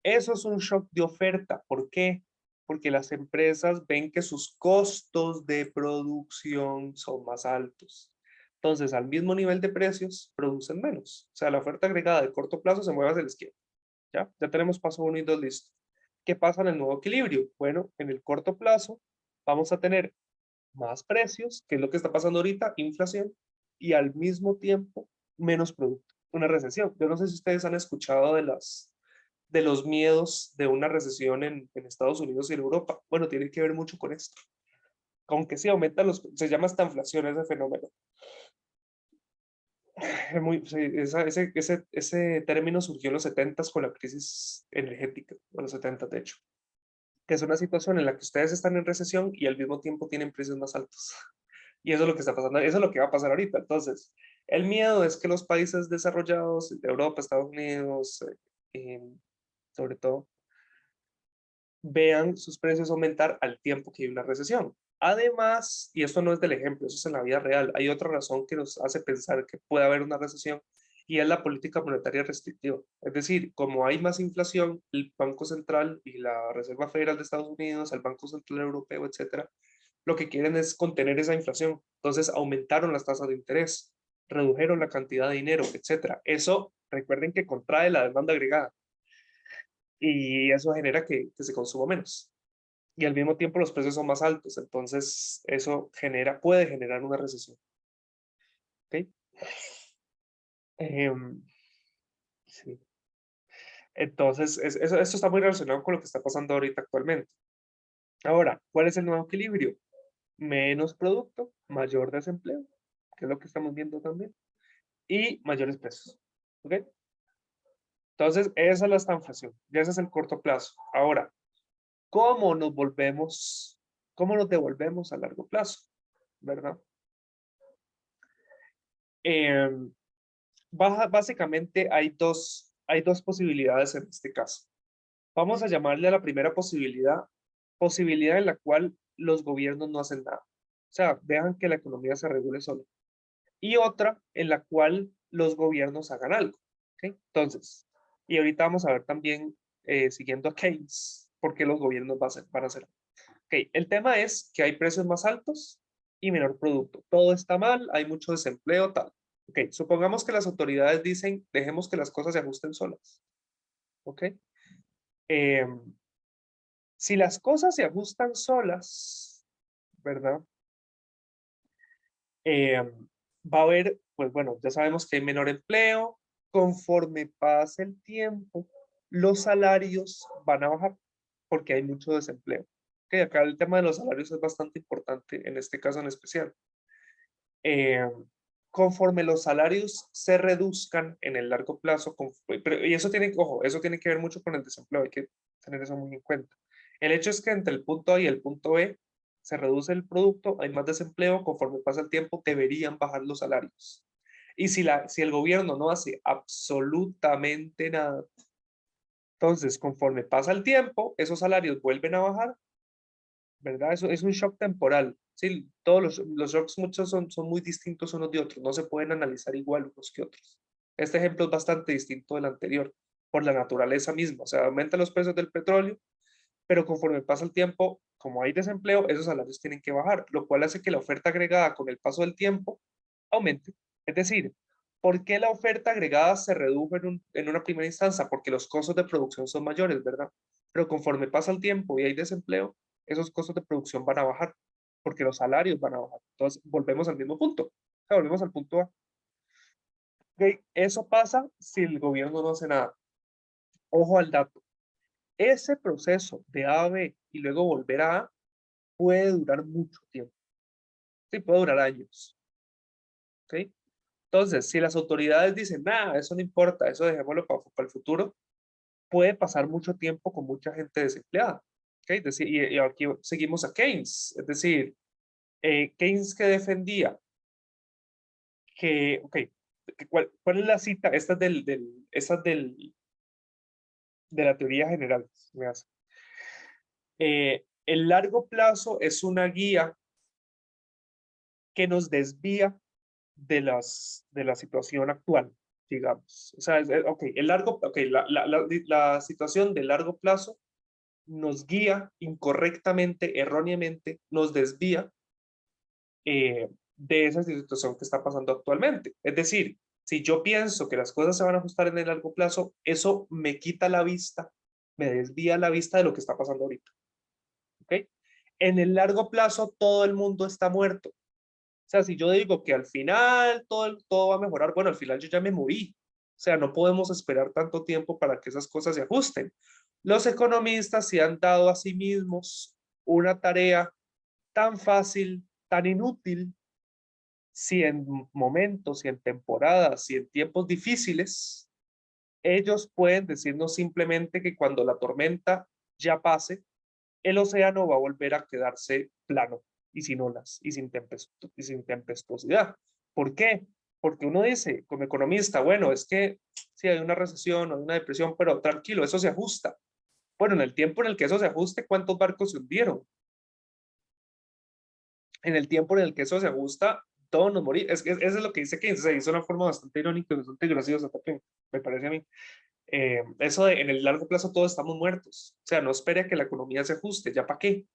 Eso es un shock de oferta. ¿Por qué? Porque las empresas ven que sus costos de producción son más altos. Entonces, al mismo nivel de precios, producen menos. O sea, la oferta agregada de corto plazo se mueve hacia la izquierda. Ya tenemos paso 1 y 2 listo. ¿Qué pasa en el nuevo equilibrio? Bueno, en el corto plazo vamos a tener más precios, que es lo que está pasando ahorita, inflación, y al mismo tiempo menos producto, una recesión. Yo no sé si ustedes han escuchado de los miedos de una recesión en Estados Unidos y en Europa. Bueno, tiene que ver mucho con esto. Aunque sí aumenta se llama estanflación ese fenómeno. Sí, ese término surgió en los 70 con la crisis energética, en los 70 de hecho, que es una situación en la que ustedes están en recesión y al mismo tiempo tienen precios más altos. Y eso es lo que está pasando, eso es lo que va a pasar ahorita. Entonces, el miedo es que los países desarrollados, de Europa, Estados Unidos, sobre todo, vean sus precios aumentar al tiempo que hay una recesión. Además, y esto no es del ejemplo, eso es en la vida real, hay otra razón que nos hace pensar que puede haber una recesión y es la política monetaria restrictiva. Es decir, como hay más inflación, el Banco Central y la Reserva Federal de Estados Unidos, el Banco Central Europeo, etcétera, lo que quieren es contener esa inflación. Entonces, aumentaron las tasas de interés, redujeron la cantidad de dinero, etcétera. Eso, recuerden que contrae la demanda agregada y eso genera que se consuma menos. Y al mismo tiempo los precios son más altos, entonces eso puede generar una recesión. ¿Ok? Sí. Entonces, esto está muy relacionado con lo que está pasando ahorita actualmente. Ahora, ¿cuál es el nuevo equilibrio? Menos producto, mayor desempleo, que es lo que estamos viendo también, y mayores precios. ¿Ok? Entonces, esa es la estanflación, ya ese es el corto plazo. Ahora, ¿cómo cómo nos devolvemos a largo plazo? ¿Verdad? Básicamente hay dos posibilidades en este caso. Vamos a llamarle a la primera posibilidad en la cual los gobiernos no hacen nada. O sea, dejan que la economía se regule sola. Y otra en la cual los gobiernos hagan algo. ¿Ok? Entonces, y ahorita vamos a ver también, siguiendo a Keynes, por qué los gobiernos van a hacer. Ok, el tema es que hay precios más altos y menor producto. Todo está mal, hay mucho desempleo, tal. Ok, supongamos que las autoridades dicen, dejemos que las cosas se ajusten solas. Ok. Em, si las cosas se ajustan solas, ¿verdad? Em, va a haber, pues bueno, ya sabemos que hay menor empleo. Conforme pase el tiempo, los salarios van a bajar porque hay mucho desempleo. Ok, acá el tema de los salarios es bastante importante en este caso en especial. eh, Conforme los salarios se reduzcan en el largo plazo, y eso tiene, ojo, eso tiene que ver mucho con el desempleo, hay que tener eso muy en cuenta. El hecho es que entre el punto A y el punto B se reduce el producto, hay más desempleo, conforme pasa el tiempo deberían bajar los salarios. Y si el gobierno no hace absolutamente nada, entonces conforme pasa el tiempo, esos salarios vuelven a bajar, ¿verdad? Eso es un shock temporal. Sí, todos los shocks muchos son muy distintos unos de otros, no se pueden analizar igual unos que otros. Este ejemplo es bastante distinto del anterior, por la naturaleza misma. O sea, aumentan los precios del petróleo, pero conforme pasa el tiempo, como hay desempleo, esos salarios tienen que bajar, lo cual hace que la oferta agregada con el paso del tiempo aumente. Es decir, ¿por qué la oferta agregada se redujo en una primera instancia? Porque los costos de producción son mayores, ¿verdad? Pero conforme pasa el tiempo y hay desempleo, esos costos de producción van a bajar, porque los salarios van a bajar. Entonces, volvemos al mismo punto. O sea, volvemos al punto A. Ok, eso pasa si el gobierno no hace nada. Ojo al dato. Ese proceso de A a B y luego volver a A puede durar mucho tiempo. Sí, puede durar años. ¿Ok? Entonces, si las autoridades dicen, nada, eso no importa, eso dejémoslo para el futuro, puede pasar mucho tiempo con mucha gente desempleada. ¿Ok? Y aquí seguimos a Keynes. Es decir, Keynes que defendía que, ok, ¿cuál es la cita? Esta es de la teoría general. El largo plazo es una guía que nos desvía de la situación actual, digamos. O sea, ok, la situación de largo plazo nos guía incorrectamente, erróneamente, nos desvía de esa situación que está pasando actualmente. Es decir, si yo pienso que las cosas se van a ajustar en el largo plazo, eso me quita la vista, me desvía la vista de lo que está pasando ahorita. ¿Ok? En el largo plazo, todo el mundo está muerto. O sea, si yo digo que al final todo va a mejorar, bueno, al final yo ya me morí. O sea, no podemos esperar tanto tiempo para que esas cosas se ajusten. Los economistas se han dado a sí mismos una tarea tan fácil, tan inútil, si en momentos, si en temporadas, si en tiempos difíciles, ellos pueden decirnos simplemente que cuando la tormenta ya pase, el océano va a volver a quedarse plano y sin olas y sin tempestuosidad. ¿Por qué? Porque uno dice, como economista, bueno, es que si hay una recesión o hay una depresión, pero tranquilo, eso se ajusta. Bueno, en el tiempo en el que eso se ajuste, ¿cuántos barcos se hundieron? En el tiempo en el que eso se ajusta, todos nos morimos. Eso es lo que dice Keynes. Se hizo una forma bastante irónica y bastante graciosa también, me parece a mí. Eso de en el largo plazo todos estamos muertos. O sea, no espere a que la economía se ajuste, ¿ya para qué?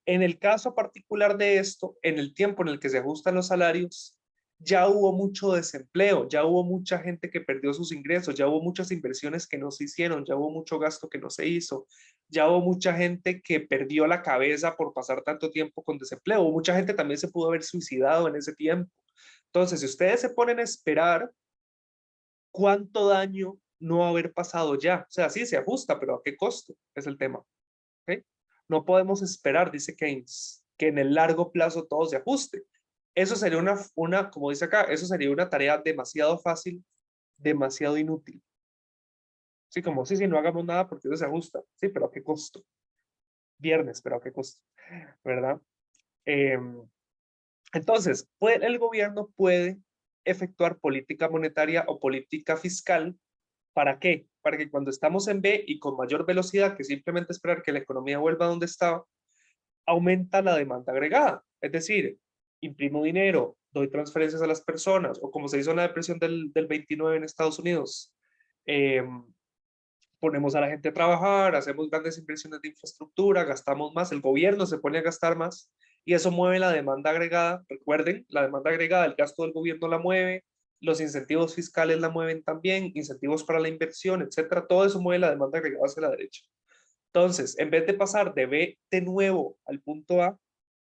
En el caso particular de esto, en el tiempo en el que se ajustan los salarios, ya hubo mucho desempleo, ya hubo mucha gente que perdió sus ingresos, ya hubo muchas inversiones que no se hicieron, ya hubo mucho gasto que no se hizo, ya hubo mucha gente que perdió la cabeza por pasar tanto tiempo con desempleo, mucha gente también se pudo haber suicidado en ese tiempo. Entonces, si ustedes se ponen a esperar, ¿cuánto daño no va a haber pasado ya? O sea, sí se ajusta, pero ¿a qué costo? Es el tema. ¿Ok? No podemos esperar, dice Keynes, que en el largo plazo todo se ajuste. Eso sería como dice acá, eso sería una tarea demasiado fácil, demasiado inútil. Sí, como sí, no hagamos nada porque eso se ajusta. Sí, pero ¿a qué costo? Viernes, pero ¿a qué costo? ¿Verdad? Eh, entonces, el gobierno puede efectuar política monetaria o política fiscal. ¿Para qué? Para que cuando estamos en B y con mayor velocidad que simplemente esperar que la economía vuelva a donde estaba, aumenta la demanda agregada. Es decir, imprimo dinero, doy transferencias a las personas, o como se hizo en la depresión del 29 en Estados Unidos, eh, ponemos a la gente a trabajar, hacemos grandes inversiones de infraestructura, gastamos más, el gobierno se pone a gastar más, y eso mueve la demanda agregada. Recuerden, la demanda agregada, el gasto del gobierno la mueve, los incentivos fiscales la mueven también, incentivos para la inversión, etcétera. Todo eso mueve la demanda agregada hacia la derecha. Entonces, en vez de pasar de B de nuevo al punto A,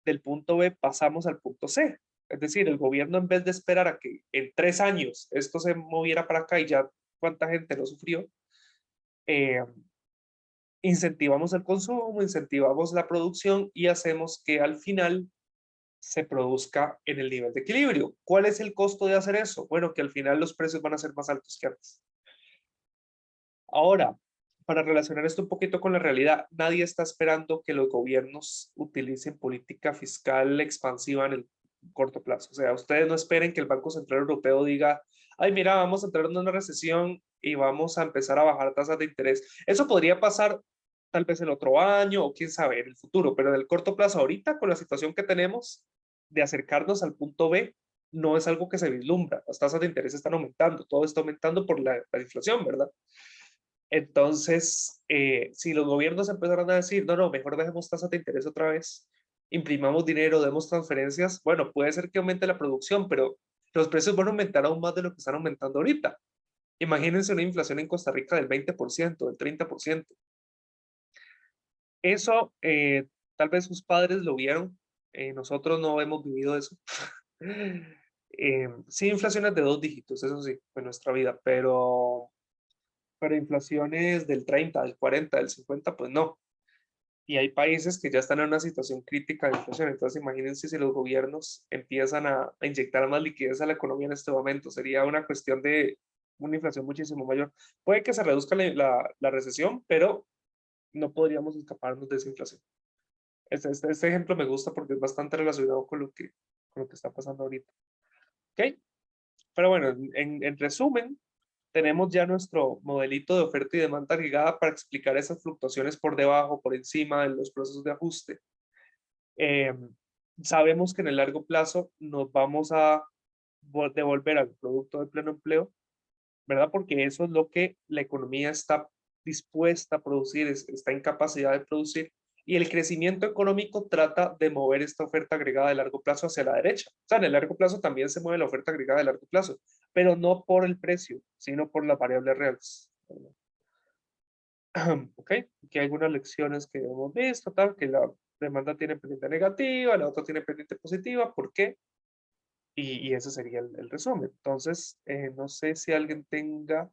del punto B pasamos al punto C. Es decir, el gobierno en vez de esperar a que en 3 años esto se moviera para acá y ya cuánta gente lo sufrió, eh, incentivamos el consumo, incentivamos la producción y hacemos que al final se produzca en el nivel de equilibrio. ¿Cuál es el costo de hacer eso? Bueno, que al final los precios van a ser más altos que antes. Ahora, para relacionar esto un poquito con la realidad, nadie está esperando que los gobiernos utilicen política fiscal expansiva en el corto plazo. O sea, ustedes no esperen que el Banco Central Europeo diga, ay, mira, vamos a entrar en una recesión y vamos a empezar a bajar tasas de interés. Eso podría pasar tal vez el otro año o quién sabe, en el futuro, pero en el corto plazo, ahorita con la situación que tenemos de acercarnos al punto B, no es algo que se vislumbra. Las tasas de interés están aumentando, todo está aumentando por la inflación, ¿verdad? Entonces, si los gobiernos empezaron a decir, no, no, mejor dejemos tasas de interés otra vez, imprimamos dinero, demos transferencias, bueno, puede ser que aumente la producción, pero los precios van a aumentar aún más de lo que están aumentando ahorita. Imagínense una inflación en Costa Rica del 20%, del 30%. Eso, tal vez sus padres lo vieron, nosotros no hemos vivido eso. Sí, inflaciones de 2 dígitos, eso sí, en nuestra vida, pero inflaciones del 30, del 40, del 50, pues no. Y hay países que ya están en una situación crítica de inflación. Entonces, imagínense si los gobiernos empiezan a inyectar más liquidez a la economía en este momento. Sería una cuestión de una inflación muchísimo mayor. Puede que se reduzca la recesión, pero no podríamos escaparnos de esa inflación. Este ejemplo me gusta porque es bastante relacionado con lo que está pasando ahorita. ¿Ok? Pero bueno, en resumen, tenemos ya nuestro modelito de oferta y demanda agregada para explicar esas fluctuaciones por debajo, por encima de los procesos de ajuste. Eh, Sabemos que en el largo plazo nos vamos a devolver al producto de pleno empleo, ¿verdad? Porque eso es lo que la economía está dispuesta a producir, está en capacidad de producir, y el crecimiento económico trata de mover esta oferta agregada de largo plazo hacia la derecha. O sea, en el largo plazo también se mueve la oferta agregada de largo plazo, pero no por el precio, sino por las variables reales. Ok, aquí hay algunas lecciones que hemos visto, tal, que la demanda tiene pendiente negativa, la otra tiene pendiente positiva, ¿por qué? Y ese sería el resumen. Entonces, no sé si alguien tenga